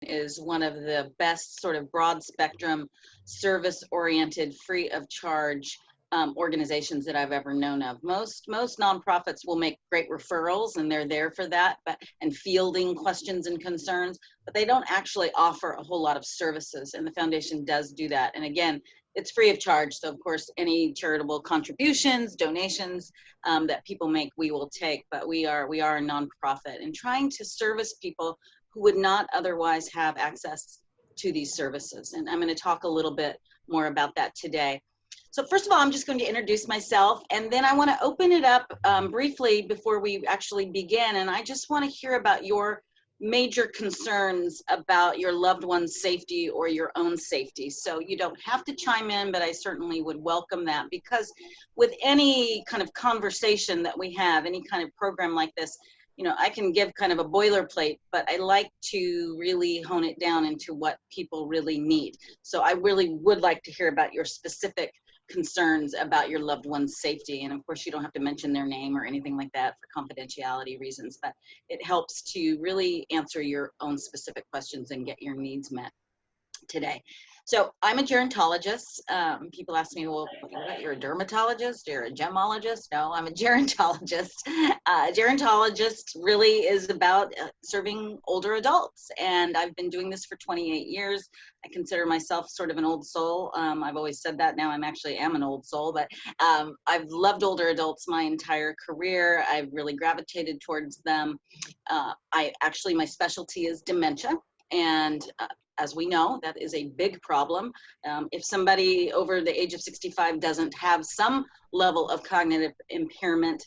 is one of the best sort of broad spectrum, service-oriented, free of charge organizations that I've ever known of. Most nonprofits will make great referrals, and they're there for that, and fielding questions and concerns, but they don't actually offer a whole lot of services, and the foundation does do that. And again, it's free of charge, so of course any charitable contributions, donations that people make, we will take. But we are a nonprofit and trying to service people who would not otherwise have access to these services. And I'm going to talk a little bit more about that today. So first of all, I'm just going to introduce myself, and then I want to open it up briefly before we actually begin. And I just want to hear about your major concerns about your loved one's safety or your own safety. So you don't have to chime in, but I certainly would welcome that, because with any kind of conversation that we have, any kind of program like this, you know, I can give kind of a boilerplate, but I like to really hone it down into what people really need. So I really would like to hear about your specific concerns about your loved one's safety. And of course, you don't have to mention their name or anything like that for confidentiality reasons, but it helps to really answer your own specific questions and get your needs met today. So I'm a gerontologist. People ask me, well, you're a dermatologist, you're a gemologist? No, I'm a gerontologist. Gerontologist really is about serving older adults, and I've been doing this for 28 years. I consider myself sort of an old soul. I've always said that. Now I'm actually am an old soul, but I've loved older adults my entire career. I've really gravitated towards them. My specialty is dementia, and as we know, that is a big problem. If somebody over the age of 65 doesn't have some level of cognitive impairment,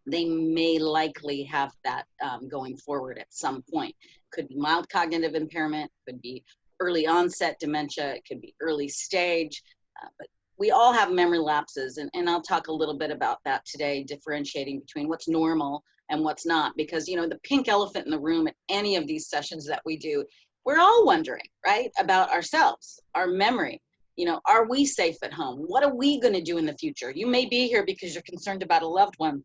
they may likely have that going forward at some point. Could be mild cognitive impairment, could be early onset dementia, it could be early stage, but we all have memory lapses, and I'll talk a little bit about that today, differentiating between what's normal and what's not, because, you know, the pink elephant in the room at any of these sessions that we do, we're all wondering, right, about ourselves, our memory. You know, are we safe at home? What are we going to do in the future? You may be here because you're concerned about a loved one,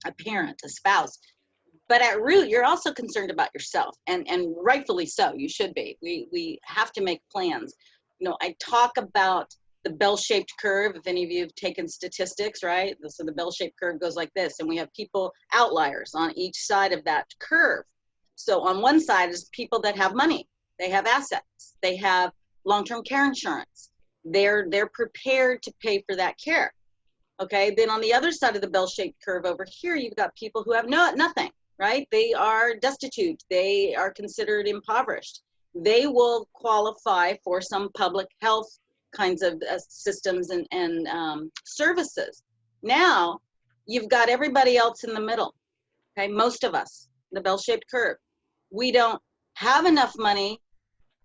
a parent, a spouse, but at root, you're also concerned about yourself, and rightfully so. You should be. We have to make plans. You know, I talk about the bell-shaped curve. If any of you have taken statistics, right? So the bell-shaped curve goes like this, and we have people, outliers on each side of that curve. So on one side is people that have money, they have assets, they have long-term care insurance, they're prepared to pay for that care. Okay, then on the other side of the bell-shaped curve over here, you've got people who have nothing, right? They are destitute, they are considered impoverished. They will qualify for some public health kinds of systems and services. Now, you've got everybody else in the middle, okay? Most of us, the bell-shaped curve, we don't have enough money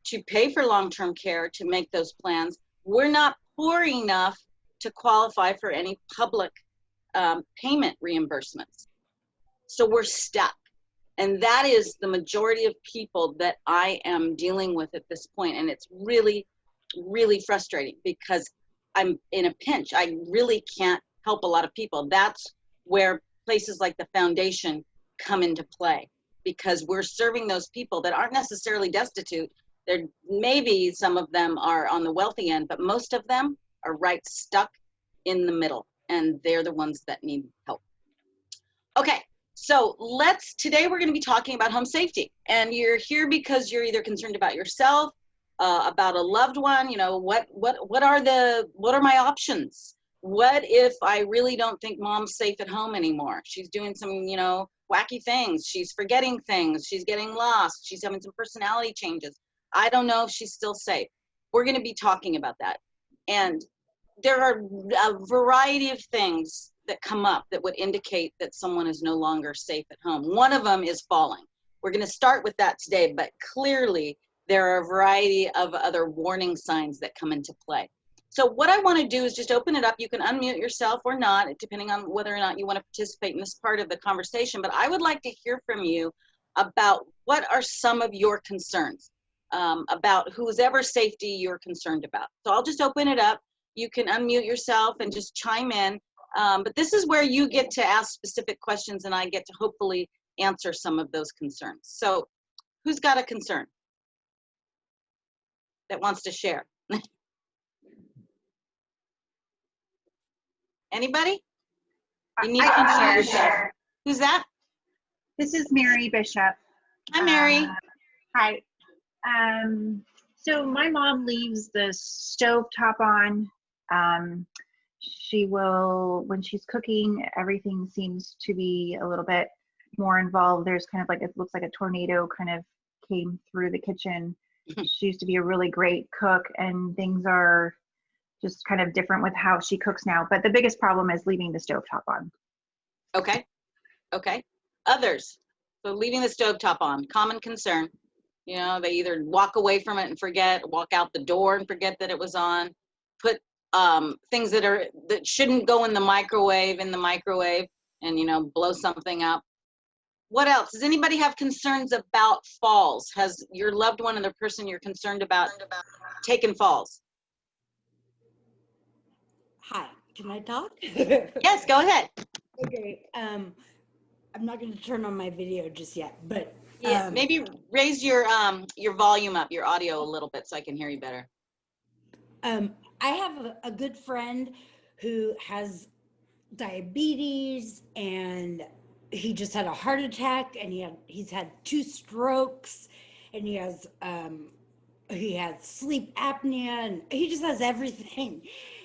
to pay for long-term care to make those plans. We're not poor enough to qualify for any public payment reimbursements. So we're stuck. And that is the majority of people that I am dealing with at this point. And it's really, really frustrating because I'm in a pinch. I really can't help a lot of people. That's where places like the foundation come into play, because we're serving those people that aren't necessarily destitute. There maybe some of them are on the wealthy end, but most of them are right stuck in the middle, and they're the ones that need help. Okay, so today we're going to be talking about home safety, and you're here because you're either concerned about yourself, about a loved one. You know, what are my options? What if I really don't think mom's safe at home anymore? She's doing some, you know, wacky things. She's forgetting things. She's getting lost. She's having some personality changes. I don't know if she's still safe. We're going to be talking about that. And there are a variety of things that come up that would indicate that someone is no longer safe at home. One of them is falling. We're going to start with that today, but clearly there are a variety of other warning signs that come into play. So what I want to do is just open it up. You can unmute yourself or not, depending on whether or not you want to participate in this part of the conversation. But I would like to hear from you about what are some of your concerns about whoever's safety you're concerned about. So I'll just open it up. You can unmute yourself and just chime in. But this is where you get to ask specific questions, and I get to hopefully answer some of those concerns. So who's got a concern? that wants to share? Anybody? You need to unmute yourself. Who's that? This is Mary Bishop. Hi, Mary. Hi. So my mom leaves the stove top on. She will, when she's cooking, everything seems to be a little bit more involved. There's kind of like, it looks like a tornado kind of came through the kitchen. She used to be a really great cook, and things are just kind of different with how she cooks now. But the biggest problem is leaving the stove top on. Okay. Okay. Others. So leaving the stovetop on, common concern. You know, they either walk away from it and forget, walk out the door and forget that it was on, put things that shouldn't go in the microwave and, you know, blow something up. What else? Does anybody have concerns about falls? Has your loved one and the person you're concerned about taken falls? Hi, can I talk? Yes, go ahead. Okay, I'm not going to turn on my video just yet, but Yeah, maybe raise your volume up, your audio a little bit, so I can hear you better. I have a good friend who has diabetes, and he just had a heart attack, and he's had 2 strokes, and he has sleep apnea, and he just has everything,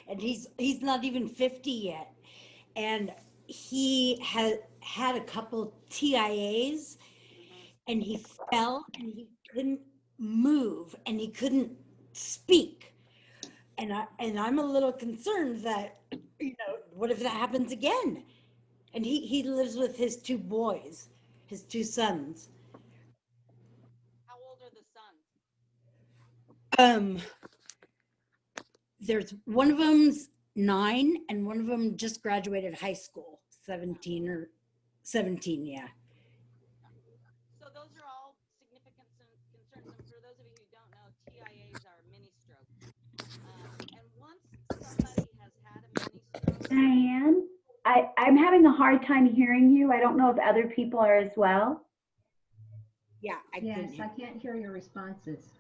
and he's not even 50 yet, and he had a couple TIAs, and he fell, and he couldn't move, and he couldn't speak, and I'm a little concerned that, you know, what if that happens again? And he lives with his 2 boys, his 2 sons. How old are the sons? There's one of them's 9, and one of them just graduated high school, 17 or 17, yeah. So those are all significant concerns. And for those of you who don't know, TIAs are mini strokes. And once somebody has had a mini stroke, Diane, I'm having a hard time hearing you. I don't know if other people are as well. Yeah, I can't hear your responses.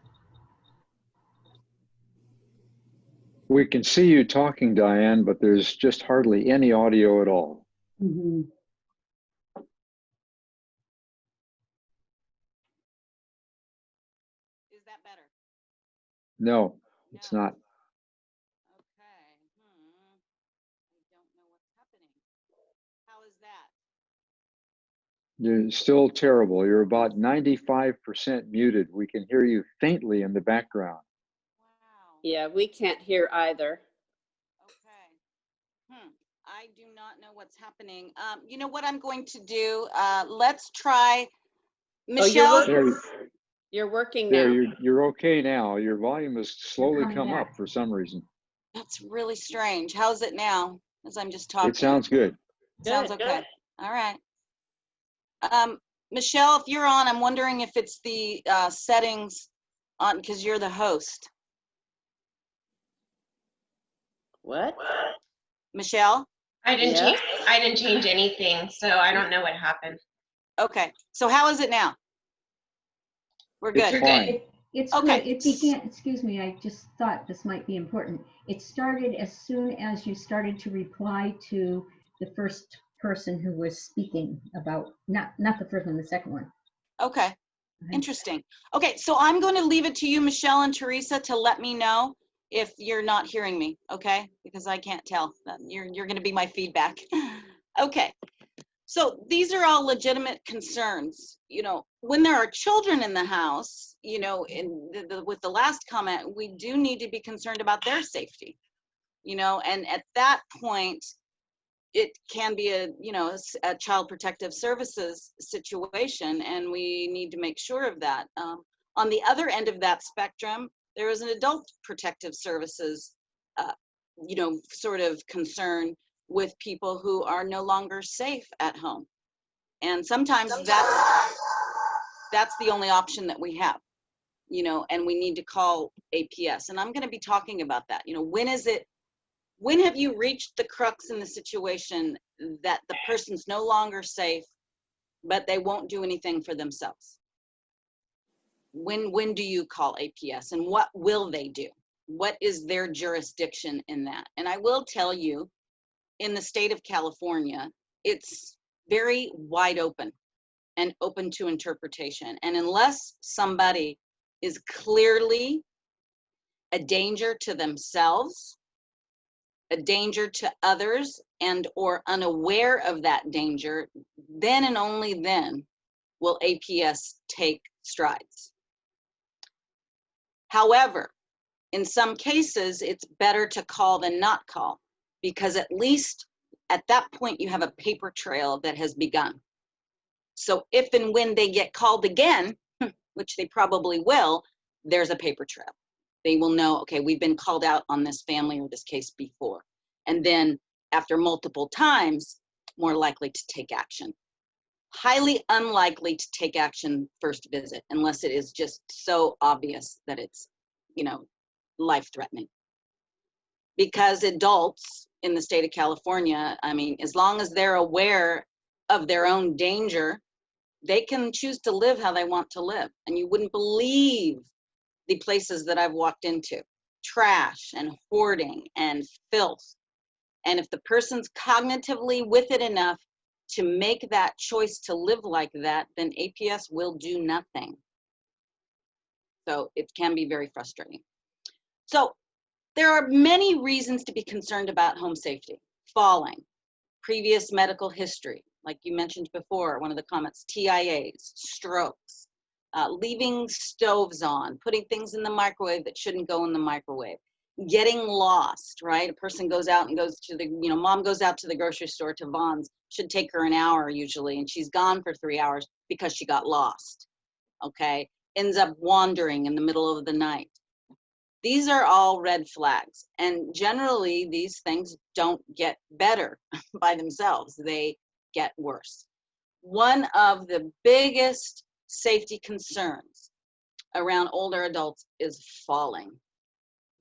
We can see you talking, Diane, but there's just hardly any audio at all. Mm-hmm. is that better? No, it's No. not. Okay. I don't know what's happening. How is that? You're still terrible. You're about 95% muted. We can hear you faintly in the background. Wow. Yeah, we can't hear either. Okay. I do not know what's happening. You know what I'm going to do? Let's try Michelle. You're working There, now. you're okay now. Your volume has slowly come up for some reason. That's really strange. How's it now? As I'm just talking. It sounds good. Sounds okay. All right. Michelle, if you're on, I'm wondering if it's the settings on, because you're the host. What? Michelle? I didn't change anything, so I don't know what happened. Okay. So how is it now? We're good. It's fine. It's Okay. good. It began, excuse me, I just thought this might be important. It started as soon as you started to reply to the first person who was speaking about, not the first one, the second one. Okay. Interesting. Okay, so I'm going to leave it to you, Michelle and Teresa, to let me know if you're not hearing me, okay? Because I can't tell. You're going to be my feedback. Okay. So these are all legitimate concerns. You know, when there are children in the house, you know, with the last comment, we do need to be concerned about their safety. You know, and at that point, it can be a child protective services situation, and we need to make sure of that. On the other end of that spectrum, there is an adult protective services, sort of concern with people who are no longer safe at home. And sometimes that's the only option that we have, you know, and we need to call APS. And I'm going to be talking about that. You know, when have you reached the crux in the situation that the person's no longer safe, but they won't do anything for themselves? When do you call APS, and what will they do? What is their jurisdiction in that? And I will tell you, in the state of California, it's very wide open and open to interpretation. And unless somebody is clearly a danger to themselves, a danger to others, and or unaware of that danger, then and only then will APS take strides. However, in some cases, it's better to call than not call, because at least at that point you have a paper trail that has begun. So if and when they get called again, which they probably will, there's a paper trail. They will know, okay, we've been called out on this family or this case before. And then after multiple times, more likely to take action. Highly unlikely to take action first visit, unless it is just so obvious that it's, you know, life-threatening. Because adults in the state of California, I mean, as long as they're aware of their own danger, they can choose to live how they want to live. And you wouldn't believe the places that I've walked into. Trash and hoarding and filth. And if the person's cognitively with it enough to make that choice to live like that, then APS will do nothing. So it can be very frustrating. So there are many reasons to be concerned about home safety. Falling, previous medical history, like you mentioned before, one of the comments, TIAs, strokes, leaving stoves on, putting things in the microwave that shouldn't go in the microwave, getting lost, right? A person goes out and goes to the, you know, mom goes out to the grocery store to Vaughn's, should take her an hour usually, and she's gone for 3 hours because she got lost, okay? Ends up wandering in the middle of the night. These are all red flags, and generally these things don't get better by themselves. They get worse. One of the biggest safety concerns around older adults is falling,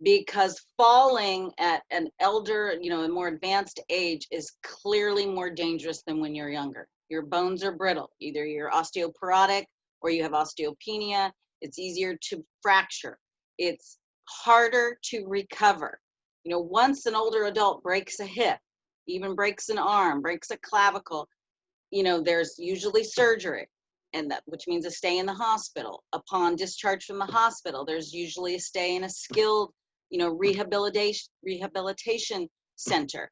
because falling at an elder, you know, a more advanced age is clearly more dangerous than when you're younger. Your bones are brittle. Either you're osteoporotic or you have osteopenia. It's easier to fracture. It's harder to recover. You know, once an older adult breaks a hip, even breaks an arm, breaks a clavicle, you know, there's usually surgery, and that, which means a stay in the hospital. Upon discharge from the hospital, there's usually a stay in a skilled, you know, rehabilitation center.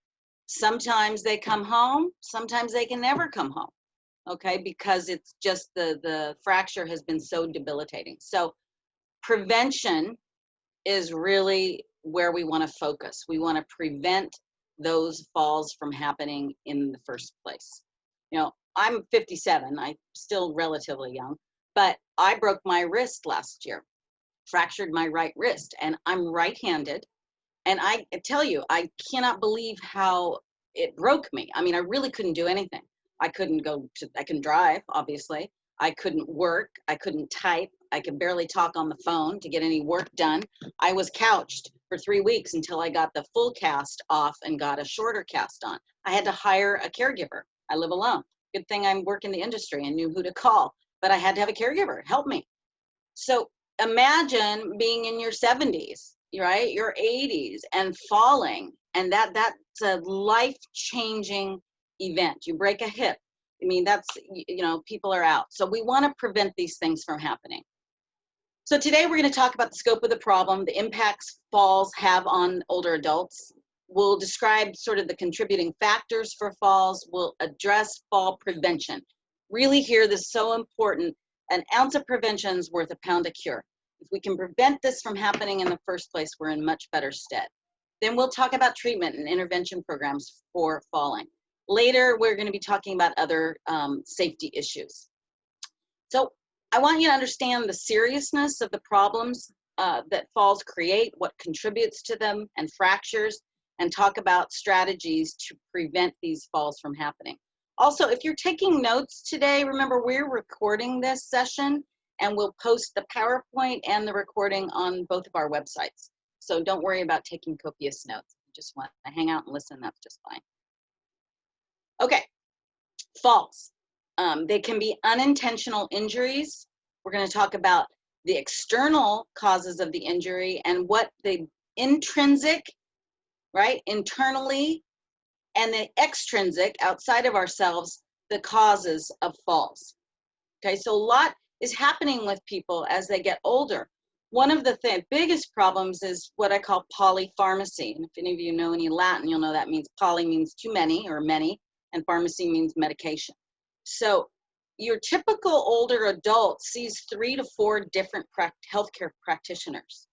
Sometimes they come home, sometimes they can never come home, okay, because it's just the fracture has been so debilitating. So prevention is really where we want to focus. We want to prevent those falls from happening in the first place. You know, I'm 57, I'm still relatively young, but I broke my wrist last year, fractured my right wrist, and I'm right-handed. And I tell you, I cannot believe how it broke me. I mean, I really couldn't do anything. I couldn't drive, obviously. I couldn't work, I couldn't type, I could barely talk on the phone to get any work done. I was couched for 3 weeks until I got the full cast off and got a shorter cast on. I had to hire a caregiver. I live alone. Good thing I work in the industry and knew who to call, but I had to have a caregiver help me. So imagine being in your 70s, right? Your 80s and falling, and that's a life-changing event. You break a hip. I mean, that's, you know, people are out. So we want to prevent these things from happening. So today we're going to talk about the scope of the problem, the impacts falls have on older adults. We'll describe sort of the contributing factors for falls. We'll address fall prevention. Really here, this is so important. An ounce of prevention is worth a pound of cure. If we can prevent this from happening in the first place, we're in much better stead. Then we'll talk about treatment and intervention programs for falling. Later, we're going to be talking about other safety issues. So I want you to understand the seriousness of the problems that falls create, what contributes to them, and fractures, and talk about strategies to prevent these falls from happening. Also, if you're taking notes today, remember we're recording this session, and we'll post the PowerPoint and the recording on both of our websites. So don't worry about taking copious notes. If you just want to hang out and listen, that's just fine. Okay, falls. They can be unintentional injuries. We're going to talk about the external causes of the injury and what the intrinsic, right, internally, and the extrinsic, outside of ourselves, the causes of falls. Okay, so a lot is happening with people as they get older. One of the biggest problems is what I call polypharmacy. And if any of you know any Latin, you'll know that means poly means too many or many, and pharmacy means medication. So your typical older adult sees 3 to 4 different healthcare practitioners.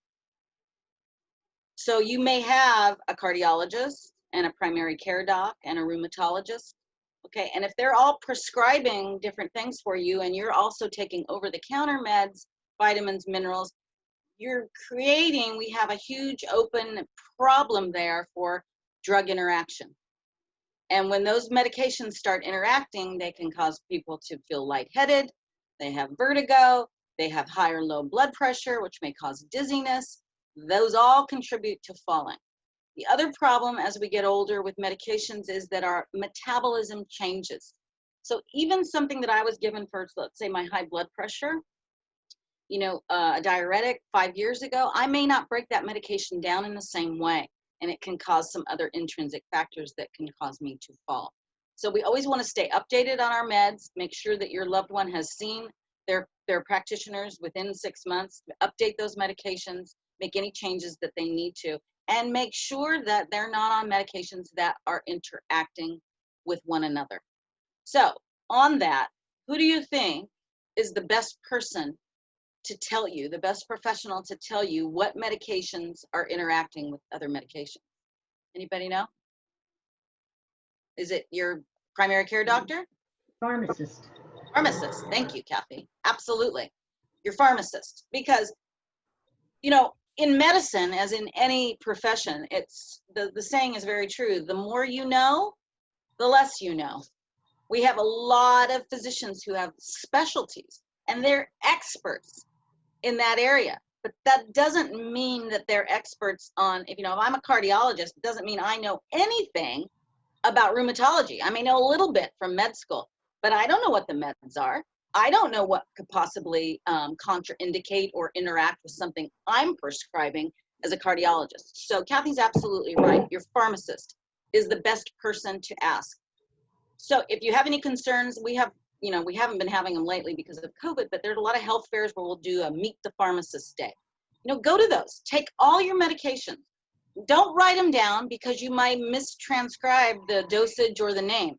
So you may have a cardiologist and a primary care doc and a rheumatologist. Okay, and if they're all prescribing different things for you and you're also taking over-the-counter meds, vitamins, minerals, you're creating, we have a huge open problem there for drug interaction. And when those medications start interacting, they can cause people to feel lightheaded, they have vertigo, they have high or low blood pressure, which may cause dizziness. Those all contribute to falling. The other problem as we get older with medications is that our metabolism changes. So even something that I was given for, let's say, my high blood pressure, you know, a diuretic 5 years ago, I may not break that medication down in the same way, and it can cause some other intrinsic factors that can cause me to fall. So we always want to stay updated on our meds, make sure that your loved one has seen their practitioners within 6 months, update those medications, make any changes that they need to, and make sure that they're not on medications that are interacting with one another. So on that, who do you think is the best person to tell you, the best professional to tell you what medications are interacting with other medications? Anybody know? Is it your primary care doctor? Pharmacist. Pharmacist. Thank you, Kathy. Absolutely. Your pharmacist. Because, you know, in medicine, as in any profession, it's the saying is very true. The more you know, the less you know. We have a lot of physicians who have specialties and they're experts in that area. But that doesn't mean that they're experts on, if I'm a cardiologist, it doesn't mean I know anything about rheumatology. I may know a little bit from med school, but I don't know what the meds are. I don't know what could possibly contraindicate or interact with something I'm prescribing as a cardiologist. So Kathy's absolutely right. Your pharmacist is the best person to ask. So if you have any concerns, we haven't been having them lately because of COVID, but there's a lot of health fairs where we'll do a Meet the Pharmacist Day. Go to those. Take all your medications. Don't write them down because you might mistranscribe the dosage or the name.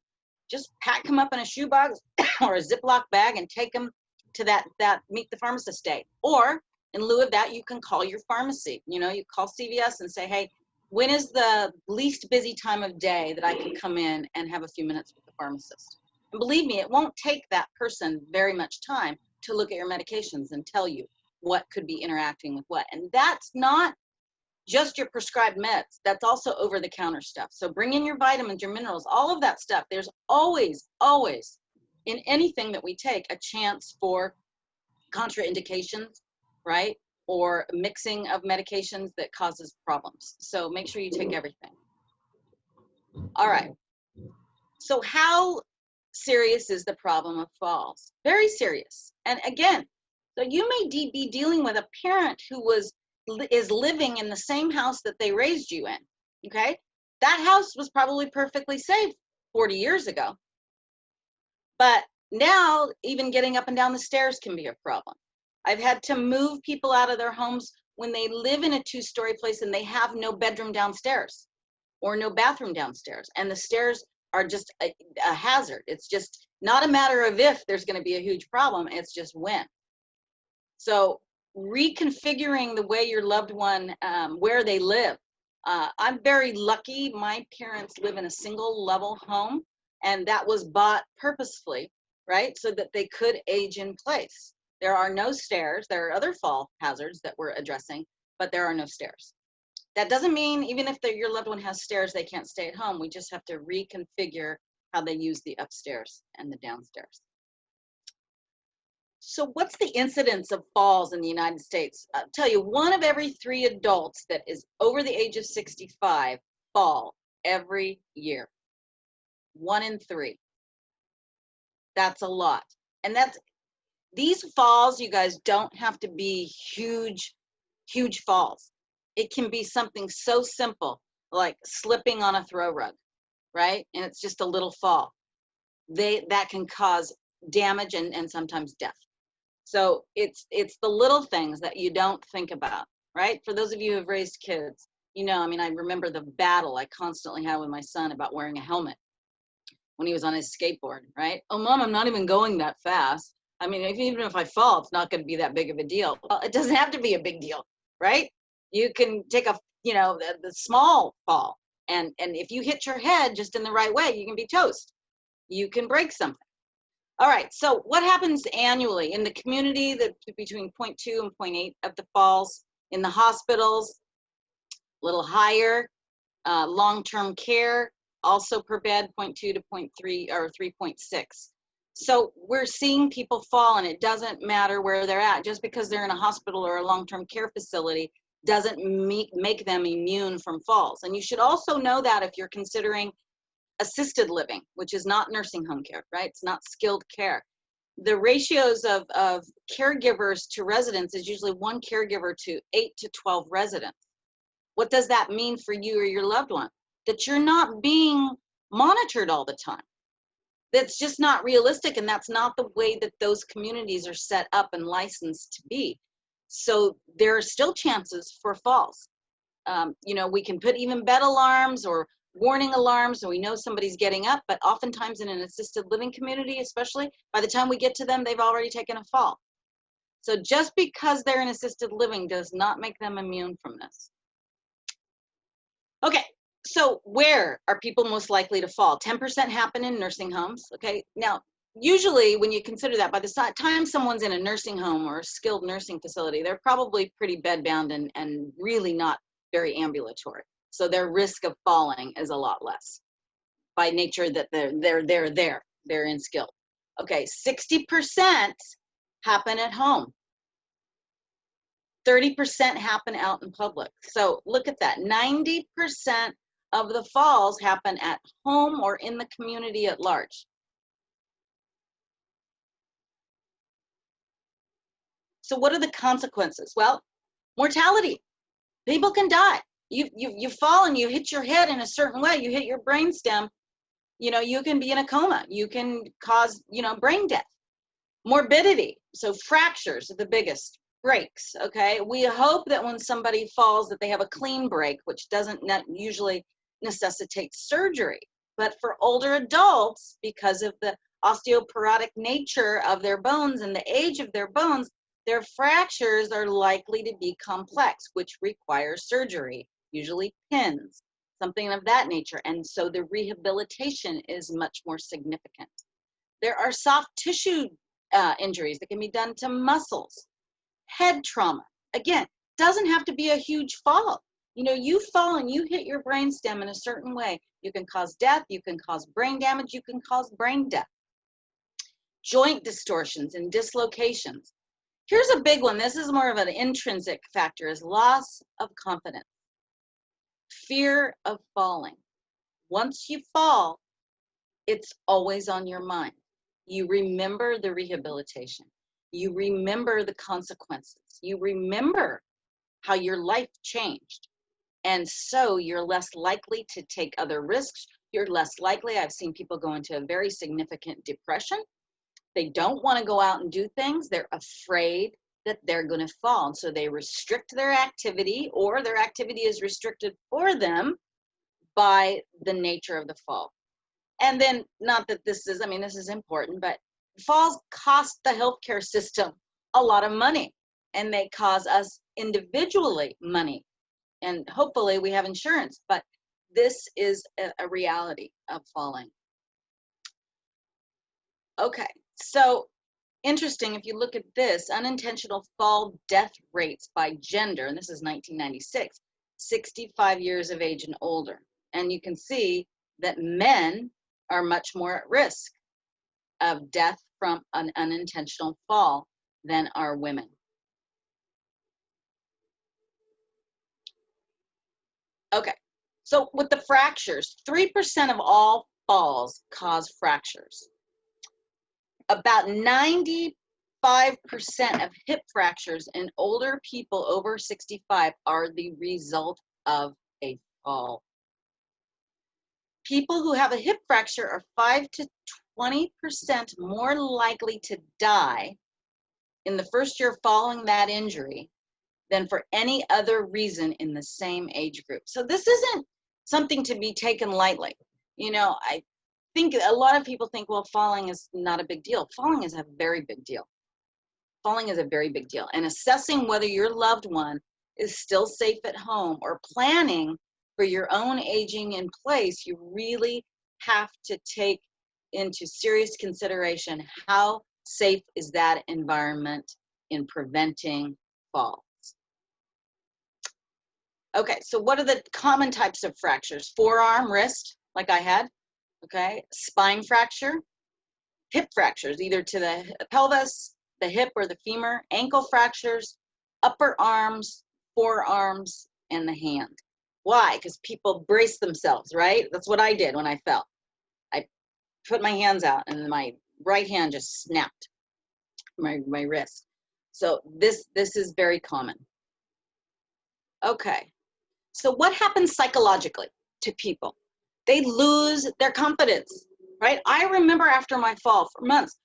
Just pack them up in a shoebox or a Ziploc bag and take them to that Meet the Pharmacist Day. Or in lieu of that, you can call your pharmacy. You call CVS and say, hey, when is the least busy time of day that I can come in and have a few minutes with the pharmacist? And believe me, it won't take that person very much time to look at your medications and tell you what could be interacting with what. And that's not just your prescribed meds. That's also over-the-counter stuff. So bring in your vitamins, your minerals, all of that stuff. There's always, always, in anything that we take, a chance for contraindications, right? Or mixing of medications that causes problems. So make sure you take everything. All right. So how serious is the problem of falls? Very serious. And again, so you may be dealing with a parent who is living in the same house that they raised you in, okay? That house was probably perfectly safe 40 years ago. But now, even getting up and down the stairs can be a problem. I've had to move people out of their homes when they live in a 2-story place and they have no bedroom downstairs or no bathroom downstairs. And the stairs are just a hazard. It's just not a matter of if there's going to be a huge problem, it's just when. So reconfiguring the way your loved one, where they live. I'm very lucky. My parents live in a single level home, and that was bought purposefully, right? So that they could age in place. There are no stairs. There are other fall hazards that we're addressing, but there are no stairs. That doesn't mean even if your loved one has stairs, they can't stay at home. We just have to reconfigure how they use the upstairs and the downstairs. So what's the incidence of falls in the United States? I'll tell you, 1 of every 3 adults that is over the age of 65 fall every year. 1 in 3. That's a lot. And These falls, you guys, don't have to be huge, huge falls. It can be something so simple, like slipping on a throw rug, right? And it's just a little fall. That can cause damage and sometimes death. So it's the little things that you don't think about, right? For those of you who have raised kids, you know, I mean, I remember the battle I constantly had with my son about wearing a helmet when he was on his skateboard, right? Oh, Mom, I'm not even going that fast. I mean, even if I fall, it's not going to be that big of a deal. Well, it doesn't have to be a big deal, right? You can take a, you know, the small fall. And if you hit your head just in the right way, you can be toast. You can break something. All right, so what happens annually in the community, between 0.2 and 0.8 of the falls, in the hospitals, a little higher, long-term care, also per bed, 0.2 to 0.3 or 3.6. So we're seeing people fall, and it doesn't matter where they're at. Just because they're in a hospital or a long-term care facility doesn't make them immune from falls. And you should also know that if you're considering assisted living, which is not nursing home care, right? It's not skilled care. The ratios of caregivers to residents is usually 1 caregiver to 8 to 12 residents. What does that mean for you or your loved one? That you're not being monitored all the time. That's just not realistic, and that's not the way that those communities are set up and licensed to be. So there are still chances for falls. You know, we can put even bed alarms or warning alarms, so we know somebody's getting up, but oftentimes in an assisted living community, especially, by the time we get to them, they've already taken a fall. So just because they're in assisted living does not make them immune from this. Okay, so where are people most likely to fall? 10% happen in nursing homes, okay? Now, usually when you consider that, by the time someone's in a nursing home or a skilled nursing facility, they're probably pretty bedbound and really not very ambulatory. So their risk of falling is a lot less by nature that they're in skilled. Okay, 60% happen at home. 30% happen out in public. So look at that, 90% of the falls happen at home or in the community at large. So what are the consequences? Well, mortality. People can die. You fall and you hit your head in a certain way, you hit your brainstem, you know, you can be in a coma. You can cause, you know, brain death. Morbidity, so fractures are the biggest. Breaks, okay? We hope that when somebody falls that they have a clean break, which doesn't usually necessitate surgery. But for older adults, because of the osteoporotic nature of their bones and the age of their bones, their fractures are likely to be complex, which requires surgery, usually pins, something of that nature. And so the rehabilitation is much more significant. There are soft tissue injuries that can be done to muscles. Head trauma, again, doesn't have to be a huge fall. You know, you fall and you hit your brainstem in a certain way, you can cause death, you can cause brain damage, you can cause brain death. Joint distortions and dislocations. Here's a big one. This is more of an intrinsic factor, is loss of confidence. Fear of falling. Once you fall, it's always on your mind. You remember the rehabilitation. You remember the consequences. You remember how your life changed. And so you're less likely to take other risks. You're less likely, I've seen people go into a very significant depression. They don't want to go out and do things. They're afraid that they're going to fall. And so they restrict their activity, or their activity is restricted for them by the nature of the fall. And then, not that this is, I mean, this is important, but falls cost the healthcare system a lot of money, and they cause us individually money. And hopefully we have insurance, but this is a reality of falling. Okay, so interesting, if you look at this, unintentional fall death rates by gender, and this is 1996, 65 years of age and older. And you can see that men are much more at risk of death from an unintentional fall than are women. Okay, so with the fractures, 3% of all falls cause fractures. About 90% 85% of hip fractures in older people over 65 are the result of a fall. People who have a hip fracture are 5 to 20% more likely to die in the first year following that injury than for any other reason in the same age group. So this isn't something to be taken lightly. You know, I think a lot of people think, well, falling is not a big deal. Falling is a very big deal. Falling is a very big deal. And assessing whether your loved one is still safe at home or planning for your own aging in place, you really have to take into serious consideration how safe is that environment in preventing falls. Okay, so what are the common types of fractures? Forearm, wrist, like I had, okay? Spine fracture, hip fractures, either to the pelvis, the hip, or the femur, ankle fractures, upper arms, forearms, and the hand. Why? Because people brace themselves, right? That's what I did when I fell. I put my hands out and my right hand just snapped my wrist. So this is very common. Okay, so what happens psychologically to people? They lose their confidence, right? I remember after my fall for months,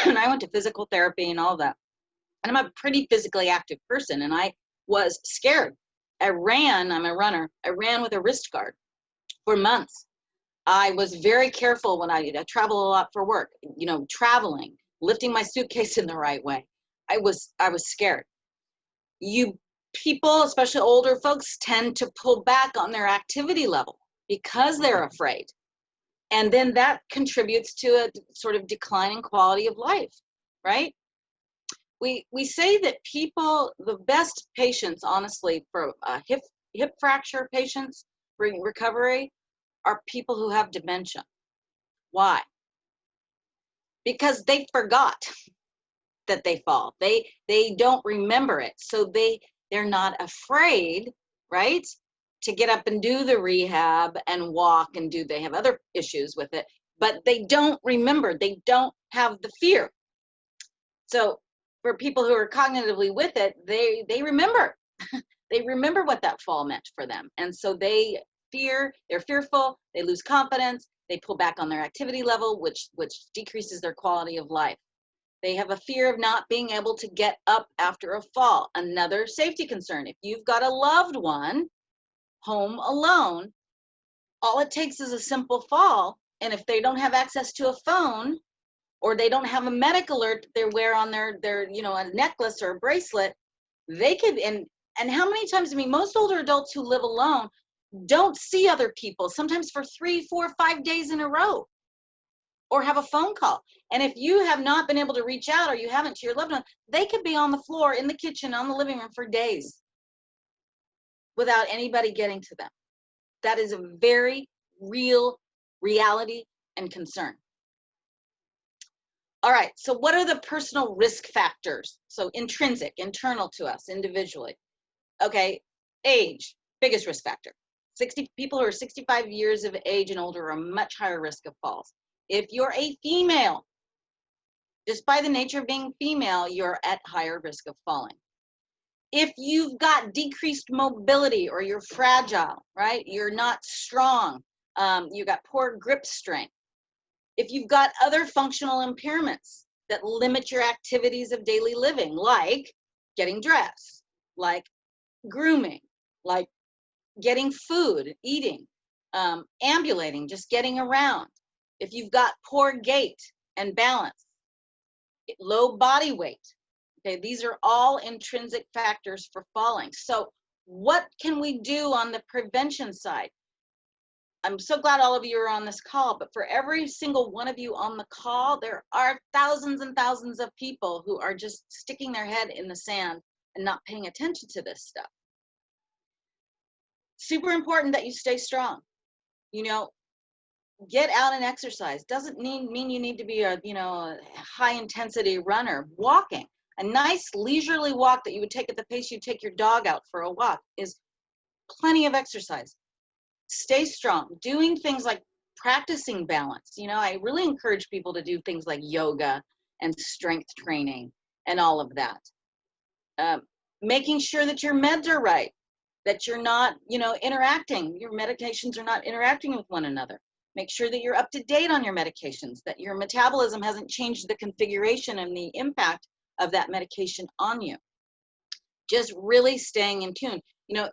and I went to physical therapy and all that, and I'm a pretty physically active person, and I was scared. I'm a runner, I ran with a wrist guard for months. I was very careful when I travel a lot for work, you know, traveling, lifting my suitcase in the right way. I was scared. You people, especially older folks, tend to pull back on their activity level because they're afraid. And then that contributes to a sort of declining quality of life, right? We say that people, the best patients, honestly, for hip fracture patients for recovery are people who have dementia. Why? Because they forgot that they fall. They don't remember it. So they're not afraid, right, to get up and do the rehab and walk and they have other issues with it, but they don't remember. They don't have the fear. So for people who are cognitively with it, they remember. They remember what that fall meant for them. And so they're fearful, they lose confidence, they pull back on their activity level, which decreases their quality of life. They have a fear of not being able to get up after a fall. Another safety concern. If you've got a loved one home alone, all it takes is a simple fall. And if they don't have access to a phone, or they don't have a medic alert they wear on their a necklace or a bracelet, they could, and how many times, I mean, most older adults who live alone don't see other people, sometimes for 3, 4, 5 days in a row, or have a phone call. And if you have not been able to reach out, or you haven't to your loved one, they could be on the floor, in the kitchen, on the living room for days without anybody getting to them. That is a very real reality and concern. All right, so what are the personal risk factors? So intrinsic, internal to us individually. Okay, age, biggest risk factor. People who are 65 years of age and older are a much higher risk of falls. If you're a female, just by the nature of being female, you're at higher risk of falling. If you've got decreased mobility, or you're fragile, right? You're not strong, you've got poor grip strength. If you've got other functional impairments that limit your activities of daily living, like getting dressed, like grooming, like getting food, eating, ambulating, just getting around. If you've got poor gait and balance, low body weight, okay, these are all intrinsic factors for falling. So what can we do on the prevention side? I'm so glad all of you are on this call, but for every single one of you on the call, there are thousands and thousands of people who are just sticking their head in the sand and not paying attention to this stuff. Super important that you stay strong. You know, get out and exercise. Doesn't mean you need to be a high intensity runner. Walking, a nice leisurely walk that you would take at the pace you take your dog out for a walk, is plenty of exercise. Stay strong. Doing things like practicing balance. You know, I really encourage people to do things like yoga and strength training and all of that. Making sure that your meds are right, that you're not, interacting, your medications are not interacting with one another. Make sure that you're up to date on your medications, that your metabolism hasn't changed the configuration and the impact of that medication on you. Just really staying in tune,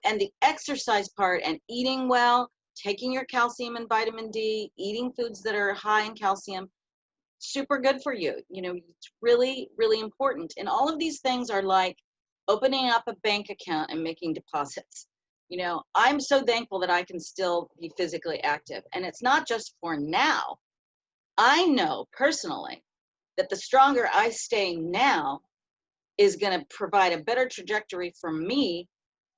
and the exercise part and eating well, taking your calcium and vitamin D, eating foods that are high in calcium, super good for you. It's really, really important. And all of these things are like opening up a bank account and making deposits. I'm so thankful that I can still be physically active. And it's not just for now. I know personally that the stronger I stay now is going to provide a better trajectory for me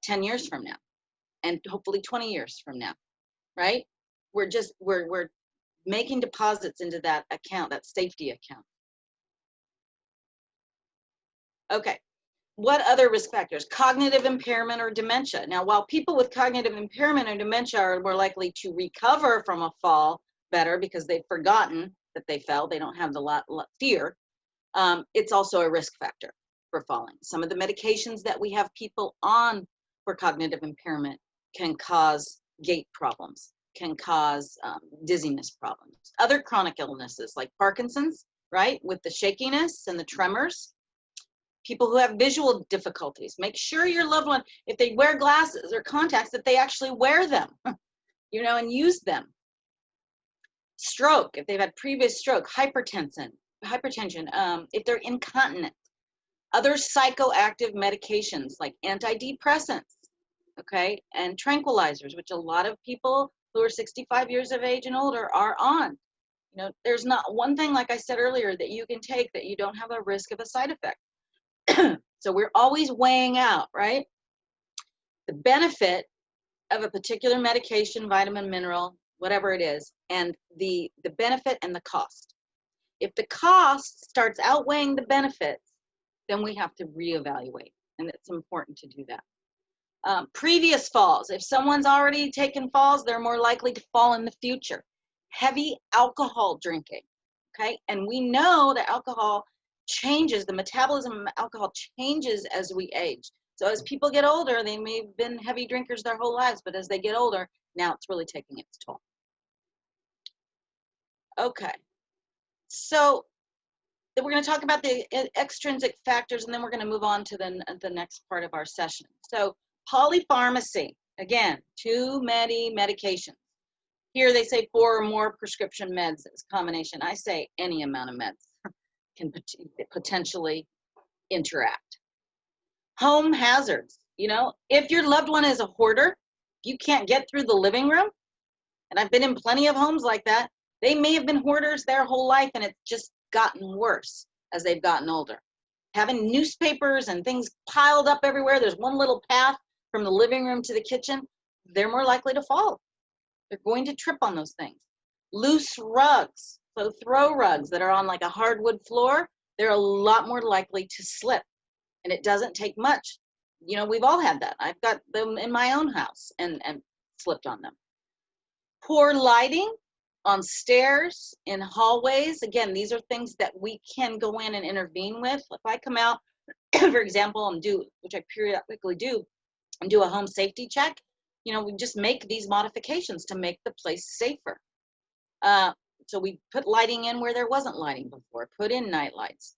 10 years from now, and hopefully 20 years from now, right? We're making deposits into that account, that safety account. Okay. What other risk factors? Cognitive impairment or dementia. Now, while people with cognitive impairment or dementia are more likely to recover from a fall better because they've forgotten that they fell, they don't have the fear, it's also a risk factor for falling. Some of the medications that we have people on for cognitive impairment can cause gait problems, can cause dizziness problems. Other chronic illnesses like Parkinson's, right, with the shakiness and the tremors. People who have visual difficulties, make sure your loved one, if they wear glasses or contacts, that they actually wear them, and use them. Stroke, if they've had previous stroke, hypertension, if they're incontinent. Other psychoactive medications like antidepressants, okay, and tranquilizers, which a lot of people who are 65 years of age and older are on. There's not one thing, like I said earlier, that you can take that you don't have a risk of a side effect. So we're always weighing out, right, the benefit of a particular medication, vitamin, mineral, whatever it is, and the benefit and the cost. If the cost starts outweighing the benefits, then we have to reevaluate, and it's important to do that. Previous falls, if someone's already taken falls, they're more likely to fall in the future. Heavy alcohol drinking, okay, and we know that alcohol changes, the metabolism of alcohol changes as we age. So as people get older, they may have been heavy drinkers their whole lives, but as they get older, now it's really taking its toll. Okay, so we're going to talk about the extrinsic factors, and then we're going to move on to the next part of our session. So polypharmacy, again, too many medications. Here they say 4 or more prescription meds as combination. I say any amount of meds can potentially interact. Home hazards, if your loved one is a hoarder, you can't get through the living room, and I've been in plenty of homes like that, they may have been hoarders their whole life, and it's just gotten worse as they've gotten older. Having newspapers and things piled up everywhere, there's one little path from the living room to the kitchen, they're more likely to fall. They're going to trip on those things. Loose rugs, so throw rugs that are on like a hardwood floor, they're a lot more likely to slip, and it doesn't take much. We've all had that. I've got them in my own house and slipped on them. Poor lighting on stairs, in hallways. Again, these are things that we can go in and intervene with. If I come out, for example, and do, which I periodically do, and do a home safety check, we just make these modifications to make the place safer. So we put lighting in where there wasn't lighting before, put in night lights.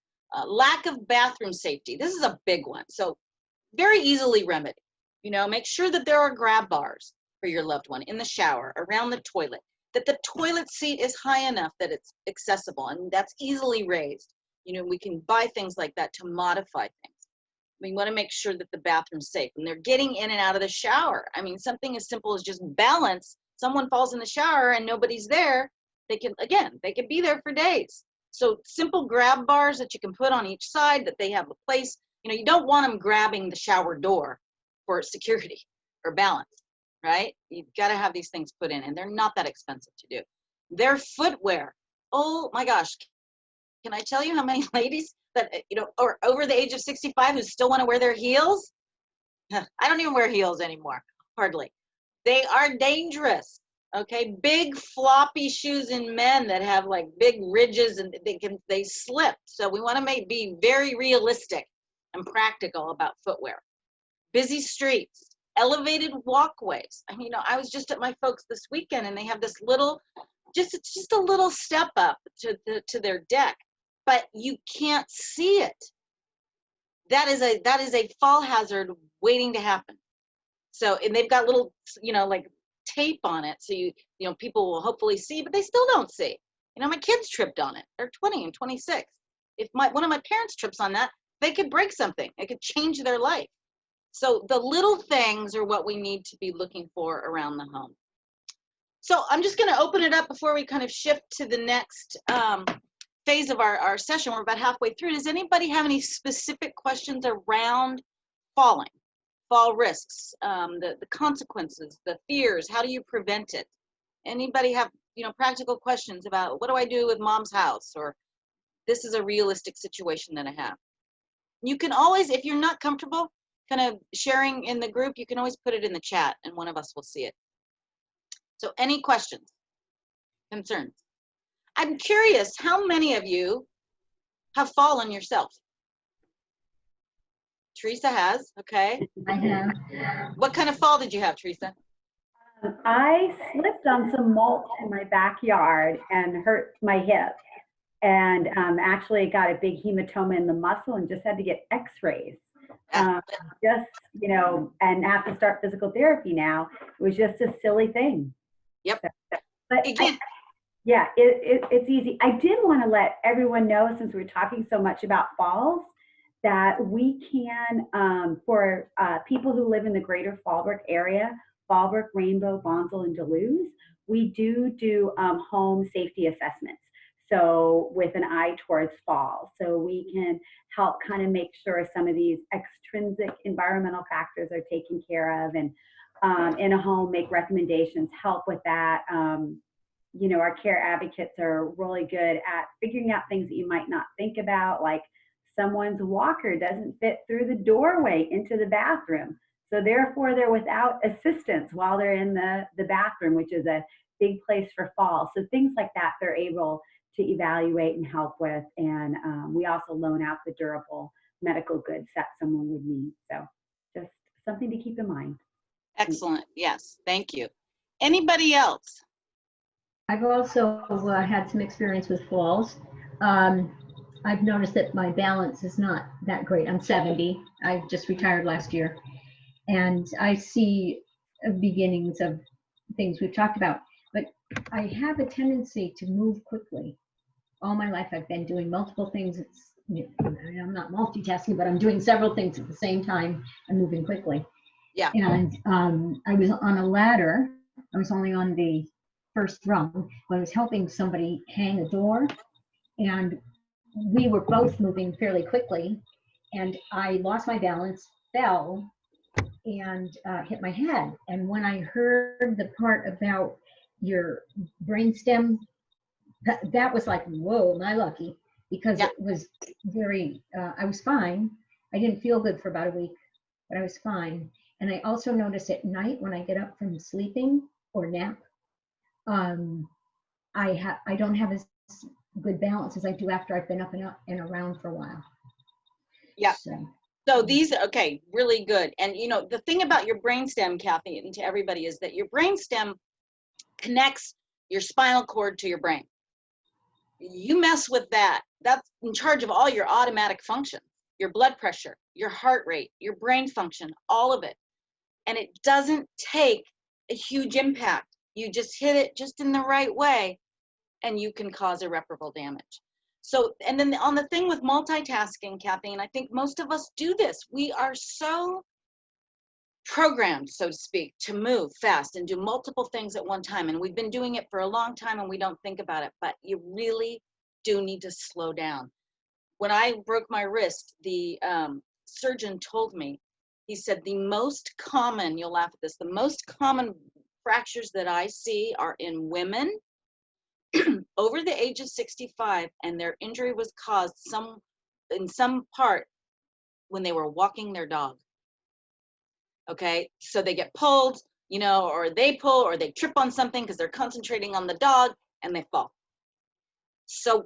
Lack of bathroom safety. This is a big one. So very easily remedied. Make sure that there are grab bars for your loved one in the shower, around the toilet, that the toilet seat is high enough that it's accessible, and that's easily raised. We can buy things like that to modify things. We want to make sure that the bathroom's safe and they're getting in and out of the shower. I mean, something as simple as just balance. Someone falls in the shower and nobody's there, they can be there for days. So simple grab bars that you can put on each side, that they have a place. You don't want them grabbing the shower door for security or balance, right? You've got to have these things put in, and they're not that expensive to do. Their footwear. Oh my gosh. Can I tell you how many ladies that, are over the age of 65 who still want to wear their heels? I don't even wear heels anymore, hardly. They are dangerous. Okay, big floppy shoes in men that have like big ridges and they slip. So we want to be very realistic and practical about footwear. Busy streets, elevated walkways. I mean, I was just at my folks this weekend and they have this little, it's just a little step up to their deck, but you can't see it. That is a fall hazard waiting to happen. So, and they've got little, like tape on it. So people will hopefully see, but they still don't see. My kids tripped on it. They're 20 and 26. If one of my parents trips on that, they could break something. It could change their life. So the little things are what we need to be looking for around the home. So I'm just going to open it up before we kind of shift to the next phase of our session. We're about halfway through. Does anybody have any specific questions around falling? Fall risks, the consequences, the fears, how do you prevent it? Anybody have, practical questions about what do I do with mom's house, or this is a realistic situation that I have? You can always, if you're not comfortable kind of sharing in the group, you can always put it in the chat and one of us will see it. So any questions, concerns? I'm curious, how many of you have fallen yourself? Teresa has, okay. I have. What kind of fall did you have, Teresa? I slipped on some mulch in my backyard and hurt my hip, and actually got a big hematoma in the muscle and just had to get x-rays. And have to start physical therapy now. It was just a silly thing. Yep. But it's easy. I did want to let everyone know, since we're talking so much about falls, that we can, for people who live in the greater Fallbrook area, Fallbrook, Rainbow, Bonsall, and Duluth, we do home safety assessments. So with an eye towards fall. So we can help kind of make sure some of these extrinsic environmental factors are taken care of, and in a home make recommendations, help with that. Our care advocates are really good at figuring out things that you might not think about, like someone's walker doesn't fit through the doorway into the bathroom. So therefore they're without assistance while they're in the bathroom, which is a big place for fall. So things like that, they're able to evaluate and help with. And we also loan out the durable medical goods that someone would need. So just something to keep in mind. Excellent. Yes. Thank you. Anybody else? I've also had some experience with falls. I've noticed that my balance is not that great. I'm 70. I just retired last year. And I see beginnings of things we've talked about. But I have a tendency to move quickly. All my life I've been doing multiple things. I'm not multitasking, but I'm doing several things at the same time and moving quickly. Yeah. And I was on a ladder. I was only on the first rung. I was helping somebody hang a door, and we were both moving fairly quickly, and I lost my balance, fell, and hit my head. And when I heard the part about your brainstem, that was like, whoa, my lucky, because it was very, I was fine. I didn't feel good for about a week, but I was fine. And I also notice at night when I get up from sleeping or nap, I don't have as good balance as I do after I've been up and around for a while. Yeah. So these, okay, really good. And the thing about your brainstem, Kathy, and to everybody, is that your brainstem connects your spinal cord to your brain. You mess with that, that's in charge of all your automatic functions, your blood pressure, your heart rate, your brain function, all of it. And it doesn't take a huge impact. You just hit it just in the right way, and you can cause irreparable damage. So, and then on the thing with multitasking, Kathy, and I think most of us do this, we are so programmed, so to speak, to move fast and do multiple things at one time. And we've been doing it for a long time and we don't think about it, but you really do need to slow down. When I broke my wrist, the surgeon told me, he said, the most common, you'll laugh at this, the most common fractures that I see are in women over the age of 65, and their injury was caused in some part when they were walking their dog. Okay, so they get pulled, you know, or they pull or they trip on something because they're concentrating on the dog and they fall. So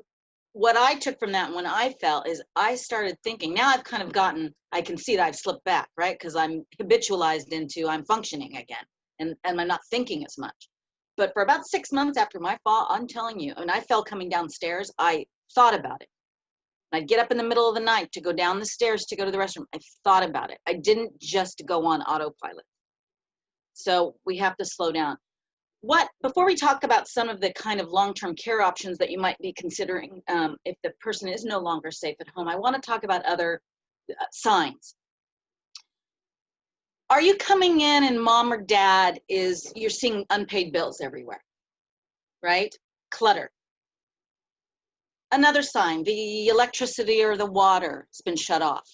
what I took from that when I fell is I started thinking, now I've kind of gotten, I can see that I've slipped back, right? Because I'm habitualized into I'm functioning again and I'm not thinking as much. But for about 6 months after my fall, I'm telling you, and I fell coming downstairs, I thought about it. I'd get up in the middle of the night to go down the stairs to go to the restroom. I thought about it. I didn't just go on autopilot. So we have to slow down. Before we talk about some of the kind of long-term care options that you might be considering if the person is no longer safe at home, I want to talk about other signs. Are you coming in and mom or dad you're seeing unpaid bills everywhere, right? Clutter. Another sign, the electricity or the water has been shut off.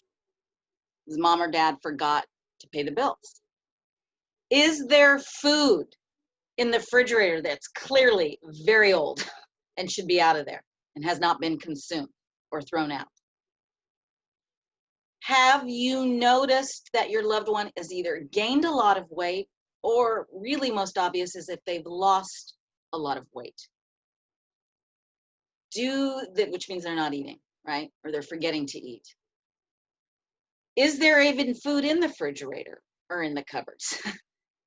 Mom or dad forgot to pay the bills. Is there food in the refrigerator that's clearly very old and should be out of there and has not been consumed or thrown out? Have you noticed that your loved one has either gained a lot of weight or really most obvious is if they've lost a lot of weight? Which means they're not eating, right? Or they're forgetting to eat. Is there even food in the refrigerator or in the cupboards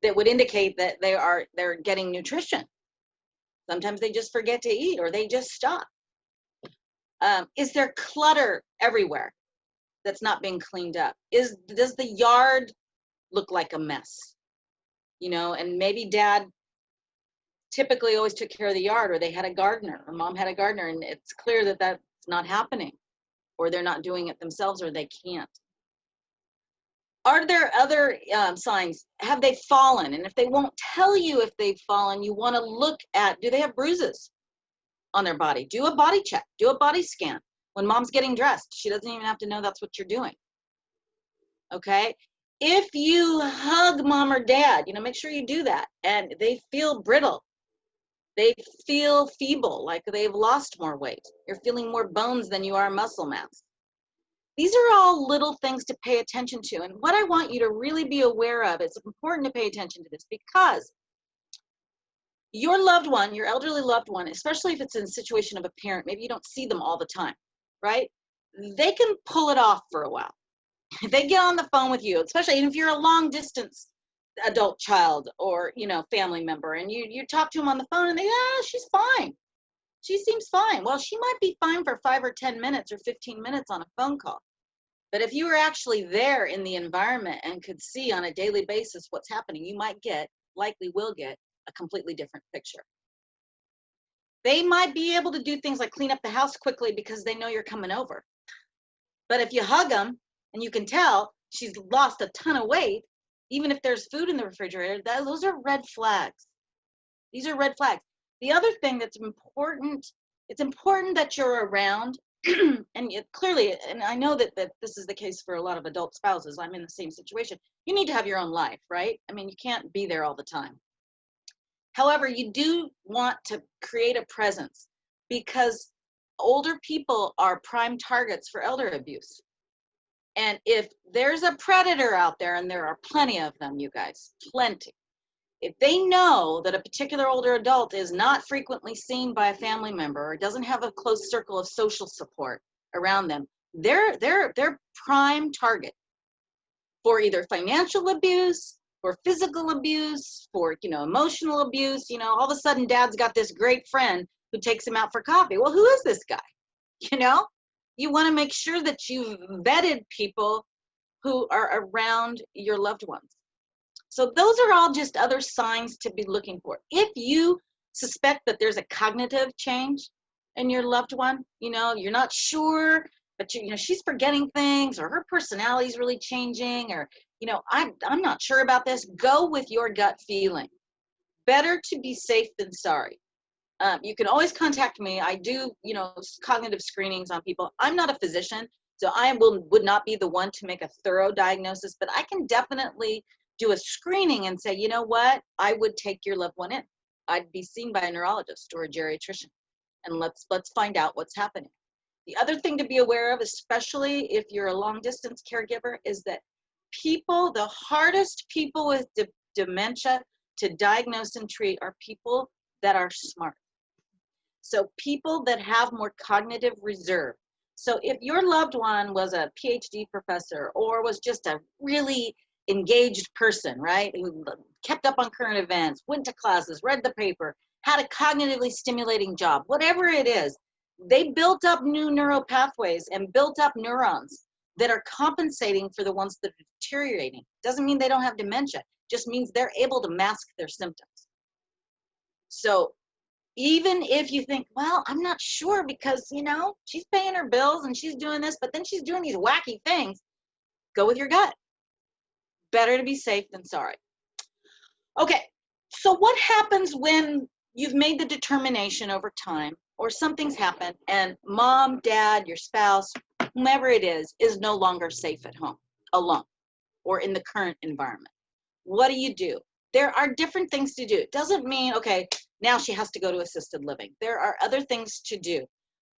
that would indicate that they're getting nutrition? Sometimes they just forget to eat or they just stop. Is there clutter everywhere that's not being cleaned up? Does the yard look like a mess? You know, and maybe dad typically always took care of the yard, or they had a gardener, or mom had a gardener, and it's clear that that's not happening, or they're not doing it themselves, or they can't. Are there other signs? Have they fallen? And if they won't tell you if they've fallen, you want to look at, do they have bruises on their body? Do a body check, do a body scan. When mom's getting dressed, she doesn't even have to know that's what you're doing. Okay? If you hug mom or dad, you know, make sure you do that. And they feel brittle. They feel feeble, like they've lost more weight. You're feeling more bones than you are muscle mass. These are all little things to pay attention to. And what I want you to really be aware of, it's important to pay attention to this because your loved one, your elderly loved one, especially if it's in a situation of a parent, maybe you don't see them all the time, right? They can pull it off for a while. They get on the phone with you, especially if you're a long distance adult child or, you know, family member, and you talk to them on the phone and she's fine. She seems fine. Well, she might be fine for 5 or 10 minutes or 15 minutes on a phone call. But if you were actually there in the environment and could see on a daily basis what's happening, you likely will get a completely different picture. They might be able to do things like clean up the house quickly because they know you're coming over. But if you hug them and you can tell she's lost a ton of weight, even if there's food in the refrigerator, those are red flags. These are red flags. The other thing that's important, it's important that you're around. And clearly, and I know that this is the case for a lot of adult spouses, I'm in the same situation. You need to have your own life, right? I mean, you can't be there all the time. However, you do want to create a presence because older people are prime targets for elder abuse. And if there's a predator out there, and there are plenty of them, you guys, plenty. If they know that a particular older adult is not frequently seen by a family member or doesn't have a close circle of social support around them, they're prime target for either financial abuse, for physical abuse, for, you know, emotional abuse. You know, all of a sudden dad's got this great friend who takes him out for coffee. Well, who is this guy? You know, you want to make sure that you've vetted people who are around your loved ones. So those are all just other signs to be looking for. If you suspect that there's a cognitive change in your loved one, you know, you're not sure, but you know, she's forgetting things, or her personality is really changing, or, you know, I'm not sure about this, go with your gut feeling. Better to be safe than sorry. You can always contact me. I do, you know, cognitive screenings on people. I'm not a physician, so I would not be the one to make a thorough diagnosis, but I can definitely do a screening and say, you know what, I would take your loved one in. I'd be seen by a neurologist or a geriatrician, and let's find out what's happening. The other thing to be aware of, especially if you're a long distance caregiver, is that the hardest people with dementia to diagnose and treat are people that are smart. So people that have more cognitive reserve. So if your loved one was a PhD professor or was just a really engaged person, right, who kept up on current events, went to classes, read the paper, had a cognitively stimulating job, whatever it is, they built up new neural pathways and built up neurons that are compensating for the ones that are deteriorating. Doesn't mean they don't have dementia, just means they're able to mask their symptoms. So even if you think, well, I'm not sure because, you know, she's paying her bills and she's doing this, but then she's doing these wacky things, go with your gut. Better to be safe than sorry. Okay, so what happens when you've made the determination over time or something's happened and mom, dad, your spouse, whomever it is no longer safe at home, alone, or in the current environment? What do? There are different things to do. It doesn't mean, okay, now she has to go to assisted living. There are other things to do.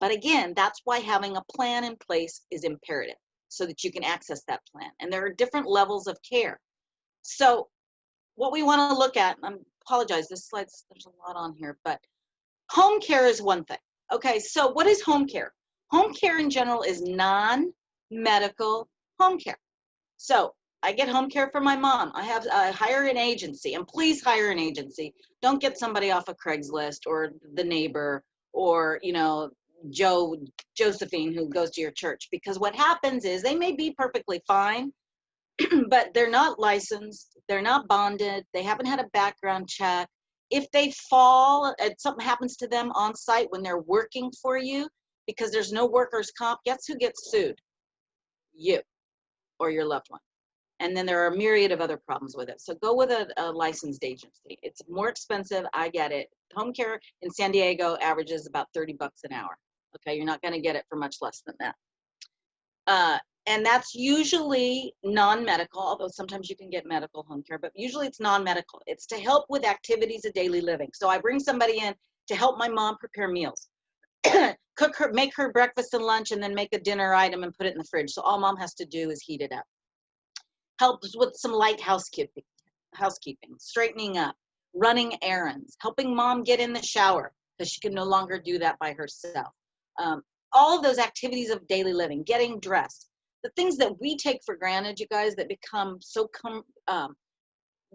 But again, that's why having a plan in place is imperative so that you can access that plan. And there are different levels of care. So what we want to look at, I apologize, this slide's, there's a lot on here, but home care is one thing. Okay, so what is home care? Home care in general is non-medical home care. So I get home care for my mom. I hire an agency, and please hire an agency. Don't get somebody off of Craigslist or the neighbor or, you know, Josephine who goes to your church, because what happens is they may be perfectly fine, but they're not licensed, they're not bonded, they haven't had a background check. If they fall and something happens to them on site when they're working for you because there's no workers' comp, guess who gets sued? You or your loved one. And then there are a myriad of other problems with it. So go with a licensed agency. It's more expensive, I get it. Home care in San Diego averages about $30 an hour. Okay, you're not gonna get it for much less than that. And that's usually non-medical, although sometimes you can get medical home care, but usually it's non-medical. It's to help with activities of daily living. So I bring somebody in to help my mom prepare meals. Make her breakfast and lunch, and then make a dinner item and put it in the fridge. So all mom has to do is heat it up. Helps with some light housekeeping, straightening up, running errands, helping mom get in the shower because she can no longer do that by herself. All of those activities of daily living, getting dressed, the things that we take for granted, you guys, that become so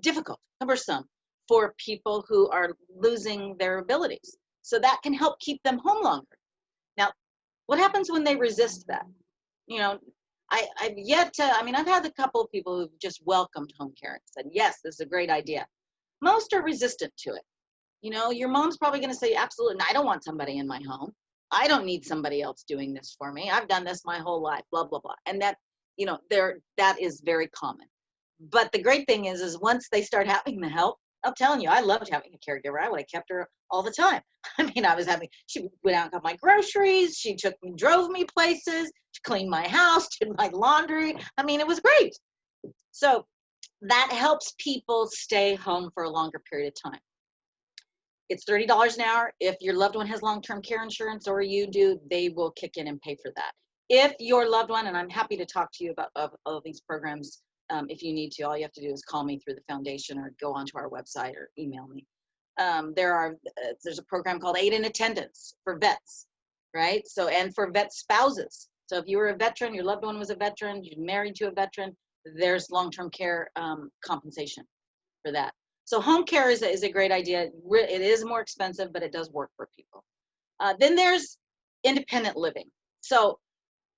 difficult, cumbersome for people who are losing their abilities. So that can help keep them home longer. Now, what happens when they resist that? You know, I've yet to, I mean, I've had a couple of people who've just welcomed home care and said, yes, this is a great idea. Most are resistant to it. You know, your mom's probably going to say, absolutely, I don't want somebody in my home. I don't need somebody else doing this for me. I've done this my whole life, blah, blah, blah. And that, you know, that is very common. But the great thing is once they start having the help, I'm telling you, I loved having a caregiver. I would have kept her all the time. I mean, she went out and got my groceries. She drove me places. She cleaned my house, did my laundry. I mean, it was great. So that helps people stay home for a longer period of time. It's $30 an hour. If your loved one has long-term care insurance or you do, they will kick in and pay for that. If your loved one, and I'm happy to talk to you about all of these programs, if you need to, all you have to do is call me through the foundation or go onto our website or email me. There's a program called Aid in Attendance for vets, right? So, and for vet spouses. So if you were a veteran, your loved one was a veteran, you're married to a veteran, there's long-term care compensation for that. So home care is a great idea. It is more expensive, but it does work for people. Then there's independent living. So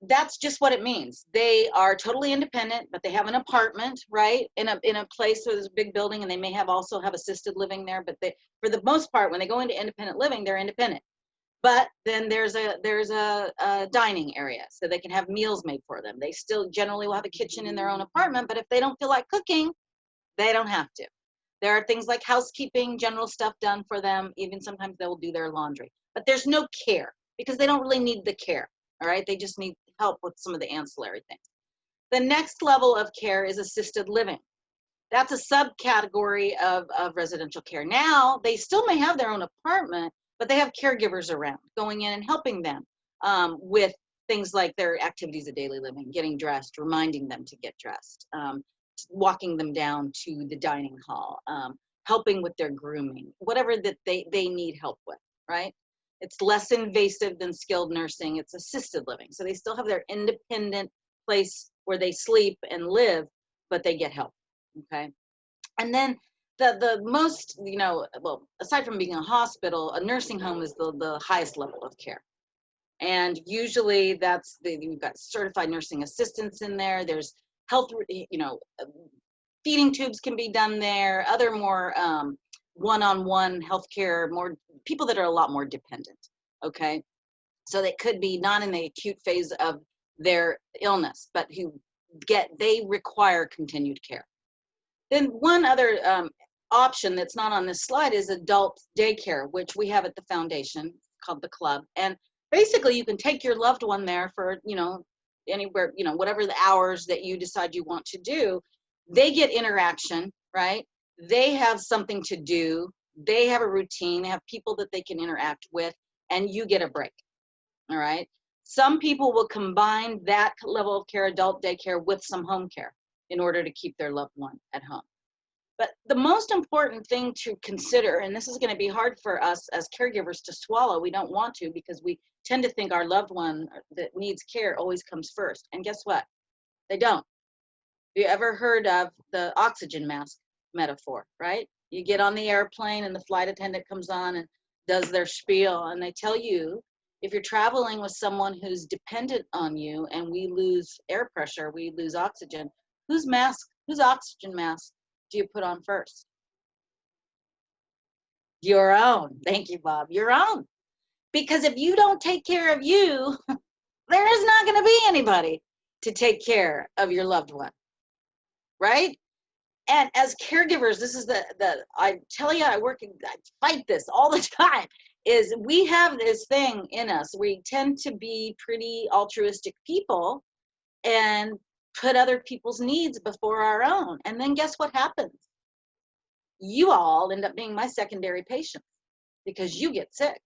that's just what it means. They are totally independent, but they have an apartment, right, in a place where there's a big building, and they may also have assisted living there. But for the most part, when they go into independent living, they're independent. But then there's a dining area, so they can have meals made for them. They still generally will have a kitchen in their own apartment, but if they don't feel like cooking, they don't have to. There are things like housekeeping, general stuff done for them. Even sometimes they will do their laundry. But there's no care because they don't really need the care, all right? They just need help with some of the ancillary things. The next level of care is assisted living. That's a subcategory of residential care. Now, they still may have their own apartment, but they have caregivers around going in and helping them with things like their activities of daily living, getting dressed, reminding them to get dressed, walking them down to the dining hall, helping with their grooming, whatever that they need help with, right? It's less invasive than skilled nursing. It's assisted living. So they still have their independent place where they sleep and live, but they get help, okay? And then the most, well, aside from being a hospital, a nursing home is the highest level of care. And usually we've got certified nursing assistants in there. There's health, feeding tubes can be done there, other more one-on-one healthcare, more people that are a lot more dependent, okay? So they could be not in the acute phase of their illness, but they require continued care. Then one other option that's not on this slide is adult daycare, which we have at the foundation called the club. And basically you can take your loved one there for, anywhere, whatever the hours that you decide you want to do. They get interaction, right? They have something to do. They have a routine. They have people that they can interact with, and you get a break, all right? Some people will combine that level of care, adult daycare, with some home care in order to keep their loved one at home. But the most important thing to consider, and this is going to be hard for us as caregivers to swallow, we don't want to, because we tend to think our loved one that needs care always comes first. And guess what? They don't. Have you ever heard of the oxygen mask metaphor, right? You get on the airplane and the flight attendant comes on and does their spiel, and they tell you, if you're traveling with someone who's dependent on you and we lose air pressure, we lose oxygen, whose oxygen mask do you put on first? Your own. Thank you, Bob. Your own. Because if you don't take care of you, there is not going to be anybody to take care of your loved one, right? And as caregivers, this is I tell you, I fight this all the time, is we have this thing in us. We tend to be pretty altruistic people and put other people's needs before our own. And then guess what happens? You all end up being my secondary patients because you get sick,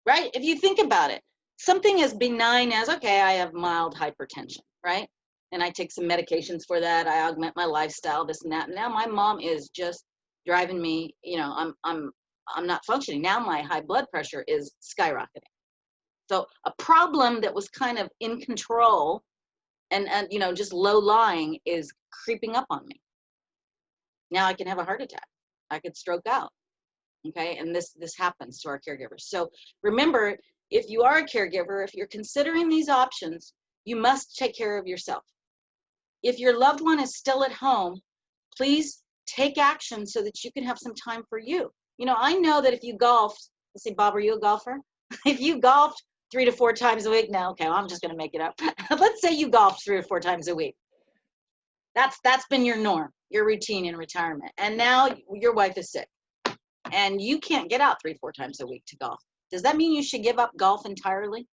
right? If you think about it, something as benign as, okay, I have mild hypertension, right? And I take some medications for that. I augment my lifestyle, this and that. And now my mom is just driving me, I'm not functioning. Now my high blood pressure is skyrocketing. So a problem that was kind of in control and just low lying is creeping up on me. Now I can have a heart attack. I could stroke out. Okay, and this happens to our caregivers. So remember, if you are a caregiver, if you're considering these options, you must take care of yourself. If your loved one is still at home, please take action so that you can have some time for you. I know that if you golfed, let's see, Bob, are you a golfer? If you golfed 3 to 4 times a week, no, okay, well, I'm just going to make it up. Let's say you golfed 3 or 4 times a week. That's been your norm, your routine in retirement. And now your wife is sick and you can't get out 3 or 4 times a week to golf. Does that mean you should give up golf entirely?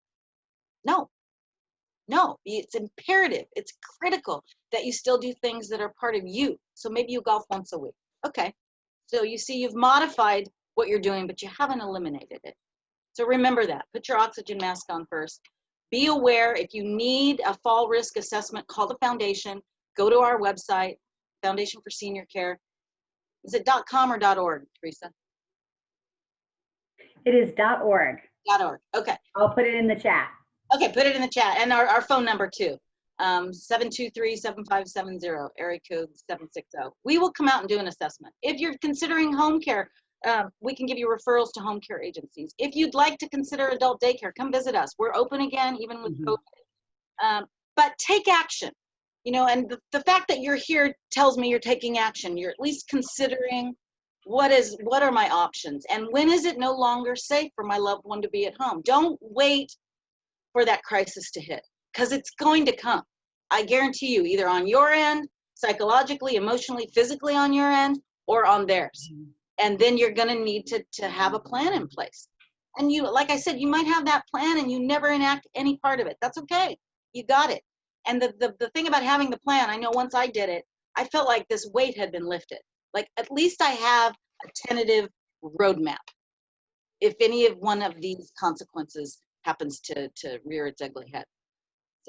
No, it's imperative. It's critical that you still do things that are part of you. So maybe you golf once a week. Okay. So you see, you've modified what you're doing, but you haven't eliminated it. So remember that. Put your oxygen mask on first. Be aware, if you need a fall risk assessment, call the foundation. Go to our website, Foundation for Senior Care. Is it .com or .org, Teresa? It is .org. .org. Okay. I'll put it in the chat. Okay, put it in the chat. And our phone number too, 723-7570, area code 760. We will come out and do an assessment. If you're considering home care, we can give you referrals to home care agencies. If you'd like to consider adult daycare, come visit us. We're open again, even with COVID. But take action. And the fact that you're here tells me you're taking action. You're at least considering what are my options, and when is it no longer safe for my loved one to be at home? Don't wait for that crisis to hit, because it's going to come. I guarantee you, either on your end, psychologically, emotionally, physically on your end, or on theirs. And then you're going to need to have a plan in place. And you, like I said, you might have that plan and you never enact any part of it. That's okay. You got it. And the thing about having the plan, I know once I did it, I felt like this weight had been lifted. Like, at least I have a tentative roadmap if any of one of these consequences happens to rear its ugly head.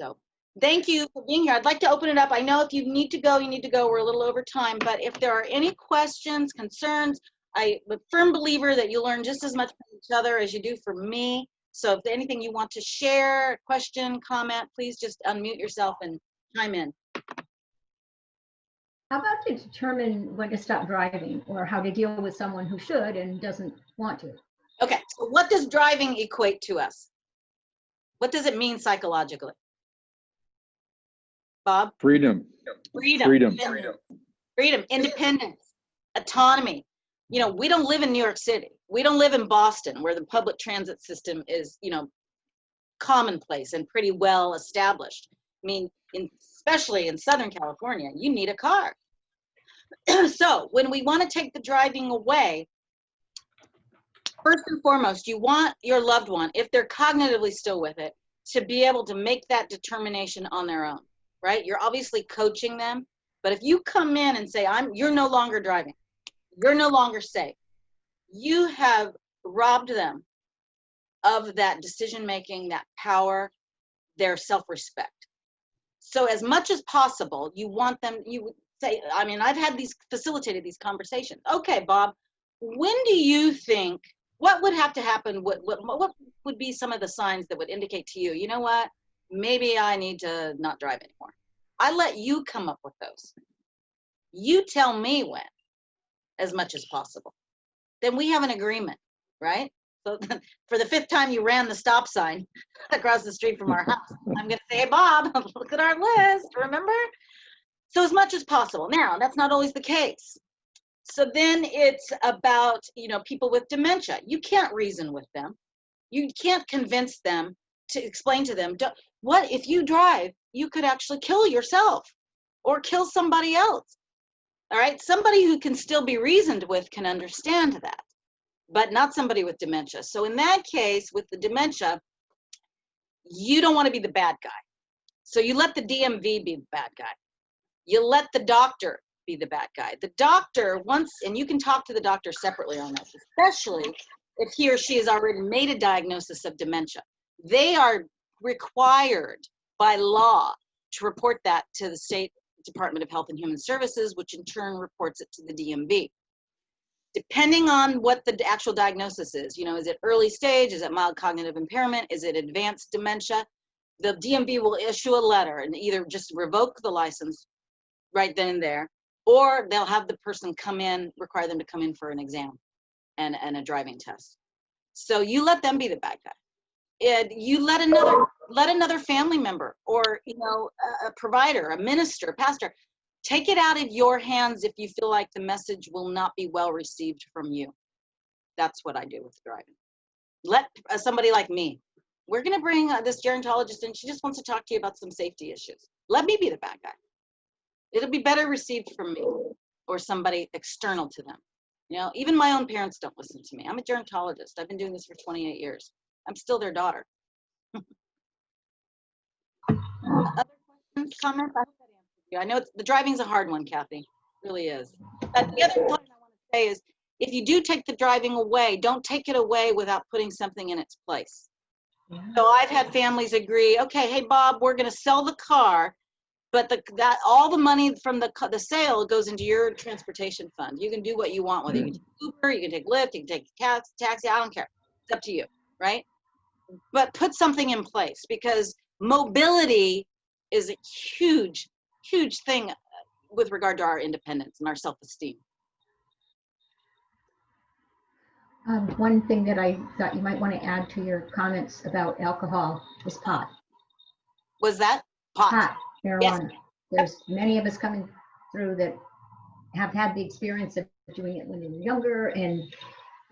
So Thank you for being here. I'd like to open it up. I know if you need to go, you need to go. We're a little over time, but if there are any questions, concerns, I'm a firm believer that you learn just as much from each other as you do from me. So if there's anything you want to share, question, comment, please just unmute yourself and chime in. How about to determine when to stop driving, or how to deal with someone who should and doesn't want to? Okay, so what does driving equate to us? What does it mean psychologically? Bob? Freedom. Freedom. Freedom. Freedom, independence, autonomy. You know, we don't live in New York City. We don't live in Boston, where the public transit system is, you know, commonplace and pretty well established. I mean, especially in Southern California, you need a car. So when we want to take the driving away, first and foremost, you want your loved one, if they're cognitively still with it, to be able to make that determination on their own, right? You're obviously coaching them, but if you come in and say, you're no longer driving, you're no longer safe, you have robbed them of that decision-making, that power, their self-respect. So as much as possible, you want them, you would say, I mean, I've had facilitated these conversations. Okay, Bob, when do you think, what would have to happen? What would be some of the signs that would indicate to you, you know what, maybe I need to not drive anymore? I let you come up with those. You tell me when, as much as possible. Then we have an agreement, right? So for the 5th time you ran the stop sign across the street from our house, I'm going to say, hey, Bob, look at our list, remember? So as much as possible. Now, that's not always the case. So then it's about, you know, people with dementia. You can't reason with them. You can't convince them to explain to them, what if you drive, you could actually kill yourself or kill somebody else. All right, somebody who can still be reasoned with can understand that, but not somebody with dementia. So in that case, with the dementia, you don't want to be the bad guy. So you let the DMV be the bad guy. You let the doctor be the bad guy. The doctor, and you can talk to the doctor separately on this, especially if he or she has already made a diagnosis of dementia. They are required by law to report that to the State Department of Health and Human Services, which in turn reports it to the DMV. Depending on what the actual diagnosis is, you know, is it early stage? Is it mild cognitive impairment? Is it advanced dementia? The DMV will issue a letter and either just revoke the license right then and there, or they'll have the person come in, require them to come in for an exam and a driving test. So you let them be the bad guy. And you let another family member, or, you know, a provider, a minister, a pastor, take it out of your hands if you feel like the message will not be well received from you. That's what I do with driving. Let somebody like me, we're going to bring this gerontologist in. She just wants to talk to you about some safety issues. Let me be the bad guy. It'll be better received from me or somebody external to them. You know, even my own parents don't listen to me. I'm a gerontologist. I've been doing this for 28 years. I'm still their daughter. Other questions, comments? I hope that answered you. I know the driving's a hard one, Kathy. It really is. But the other point I want to say is, if you do take the driving away, don't take it away without putting something in its place. Yeah. So I've had families agree, okay, hey, Bob, we're going to sell the car, but all the money from the sale goes into your transportation fund. You can do what you want with it. You can take Uber, you can take Lyft, you can take taxi, I don't care. It's up to you, right? But put something in place, because mobility is a huge, huge thing with regard to our independence and our self-esteem. One thing that I thought you might want to add to your comments about alcohol is pot. Was that pot? Pot, marijuana. Yes. There's many of us coming through that have had the experience of doing it when they were younger, and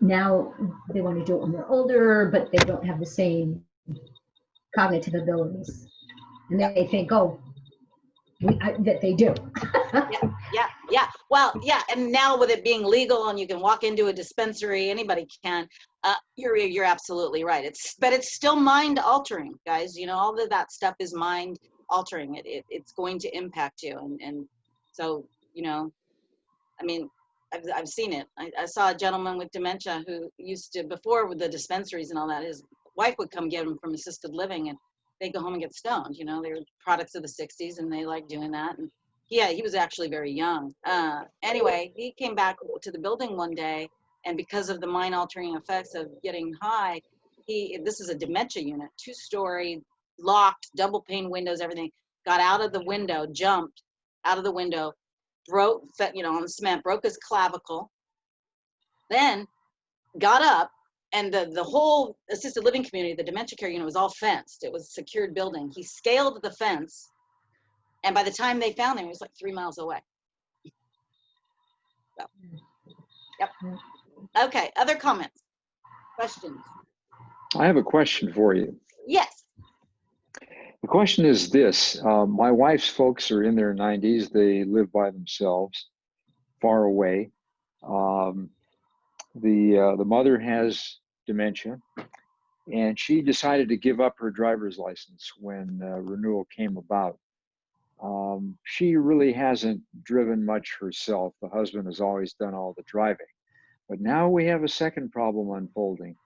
now they want to do it when they're older, but they don't have the same cognitive abilities. And they think, oh, that they do. Yeah. Well, yeah. And now with it being legal and you can walk into a dispensary, anybody can. You're absolutely right. But it's still mind altering, guys. You know, all of that stuff is mind altering. It's going to impact you, and so, you know, I mean, I've seen it. I saw a gentleman with dementia who used to, before with the dispensaries and all that, his wife would come get him from assisted living, and they go home and get stoned. You know, they were products of the 60s and they like doing that. And yeah, he was actually very young. Anyway, he came back to the building one day, and because of the mind altering effects of getting high, this is a dementia unit, 2-story, locked, double pane windows, everything, got out of the window, jumped out of the window, broke, you know, on the cement, broke his clavicle, then got up, and the whole assisted living community, the dementia care unit, was all fenced. It was a secured building. He scaled the fence, and by the time they found him, he was like 3 miles away. So, yep. Okay, other comments, questions? I have a question for you. Yes. The question is this. My wife's folks are in their 90s. They live by themselves, far away. The mother has dementia, and she decided to give up her driver's license when renewal came about. She really hasn't driven much herself. The husband has always done all the driving. But now we have a second problem unfolding,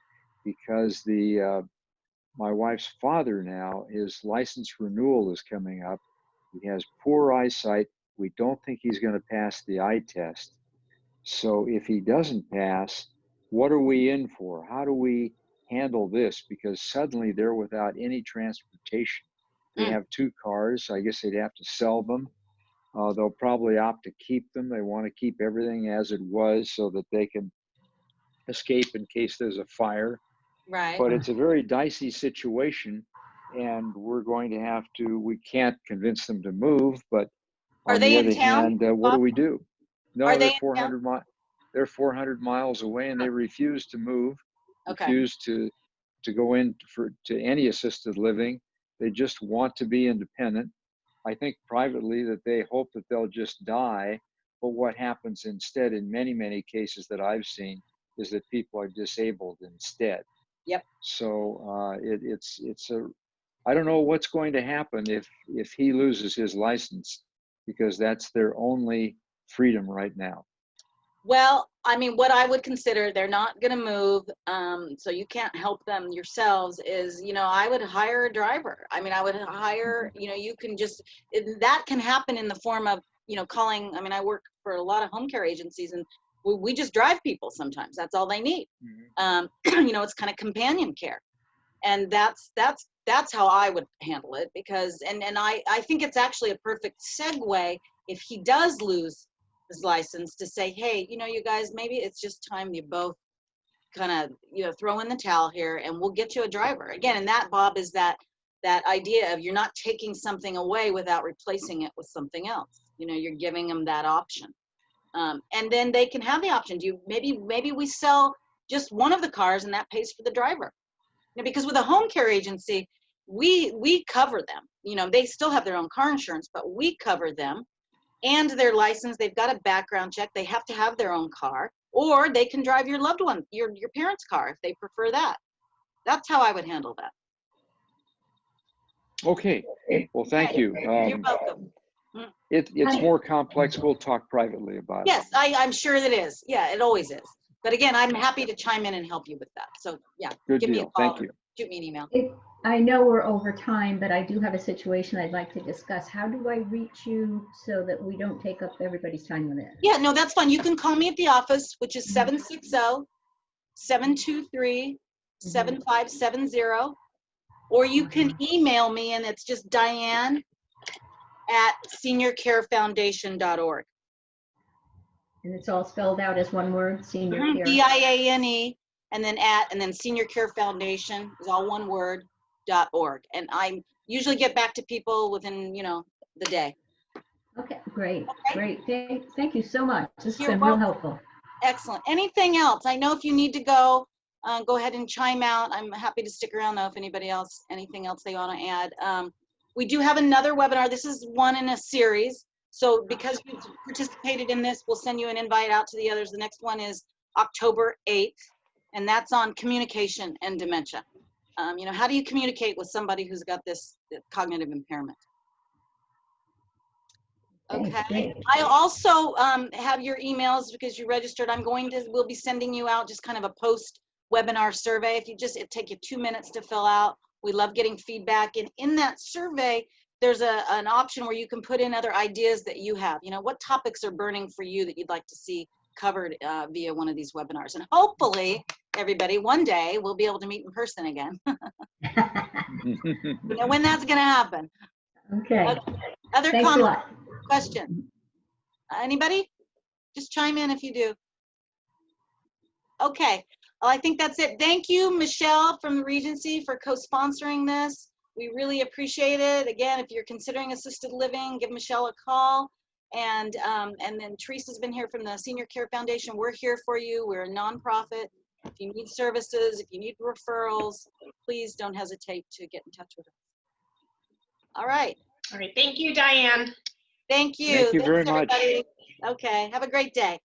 because my wife's father now, his license renewal is coming up. He has poor eyesight. We don't think he's going to pass the eye test. So if he doesn't pass, what are we in for? How do we handle this? Because suddenly they're without any transportation. They have 2 cars. I guess they'd have to sell them. They'll probably opt to keep them. They want to keep everything as it was so that they can escape in case there's a fire. Right. But it's a very dicey situation, and we're going to have to, we can't convince them to move, but Are on they the in other town, hand, what do Bob? we do? No, Are they're they in 400 miles. They're 400 miles away, and they refuse to move. Okay. Refuse to go in to any assisted living. They just want to be independent. I think privately that they hope that they'll just die. But what happens instead in many, many cases that I've seen is that people are disabled instead. Yep. So I don't know what's going to happen if he loses his license, because that's their only freedom right now. Well, I mean, what I would consider, they're not going to move, so you can't help them yourselves, is, you know, I would hire a driver. I mean, I would hire, you know, you can just, that can happen in the form of, you know, calling. I mean, I work for a lot of home care agencies, and we just drive people sometimes. That's all they need. You know, it's kind of companion care. And that's how I would handle it, because, and I think it's actually a perfect segue if he does lose his license, to say, hey, you know, you guys, maybe it's just time you both kind of, you know, throw in the towel here, and we'll get you a driver. Again, and that, Bob, is that idea of you're not taking something away without replacing it with something else. You know, you're giving them that option. And then they can have the option. Maybe we sell just one of the cars, and that pays for the driver. You know, because with a home care agency, we cover them. You know, they still have their own car insurance, but we cover them. And their license, they've got a background check. They have to have their own car, or they can drive your loved one, your parents' car, if they prefer that. That's how I would handle that. Okay. Well, thank you. You're welcome. It's more complex. We'll talk privately about it. Yes, I'm sure that is. Yeah, it always is. But again, I'm happy to chime in and help you with that. So yeah, Good give me a deal. call. Thank you. Shoot me an email. I know we're over time, but I do have a situation I'd like to discuss. How do I reach you so that we don't take up everybody's time with it? Yeah, no, that's fine. You can call me at the office, which is 760-723-7570, or you can email me, and it's just Diane@seniorcarefoundation.org. And it's all spelled out as one word, senior care. DIANE, and then Senior Care Foundation is all one word, .org. And I usually get back to people within, you know, the day. Okay, great, Okay. great. Thank you so much. This has You're been real welcome. helpful. Excellent. Anything else? I know if you need to go ahead and chime out. I'm happy to stick around though if anybody else, anything else they want to add. We do have another webinar. This is one in a series. So because you participated in this, we'll send you an invite out to the others. The next one is October 8th, and that's on communication and dementia. You know, how do you communicate with somebody who's got this cognitive impairment? Okay. I also have your emails because you registered. We'll be sending you out just kind of a post webinar survey. If you it take you 2 minutes to fill out. We love getting feedback. And in that survey, there's an option where you can put in other ideas that you have. You know, what topics are burning for you that you'd like to see covered via one of these webinars. And hopefully, everybody, one day we'll be able to meet in person again. You know when that's going to happen. Okay. Other Thanks a comments, lot. questions? Anybody? Just chime in if you do. Okay. Well, I think that's it. Thank you, Michelle from the Regency, for co-sponsoring this. We really appreciate it. Again, if you're considering assisted living, give Michelle a call. And then Teresa's been here from the Senior Care Foundation. We're here for you. We're a nonprofit. If you need services, if you need referrals, please don't hesitate to get in touch with us. All right. All right. Thank you, Diane. Thank you. Thank you very Thanks, much. everybody. Okay. Have a great day.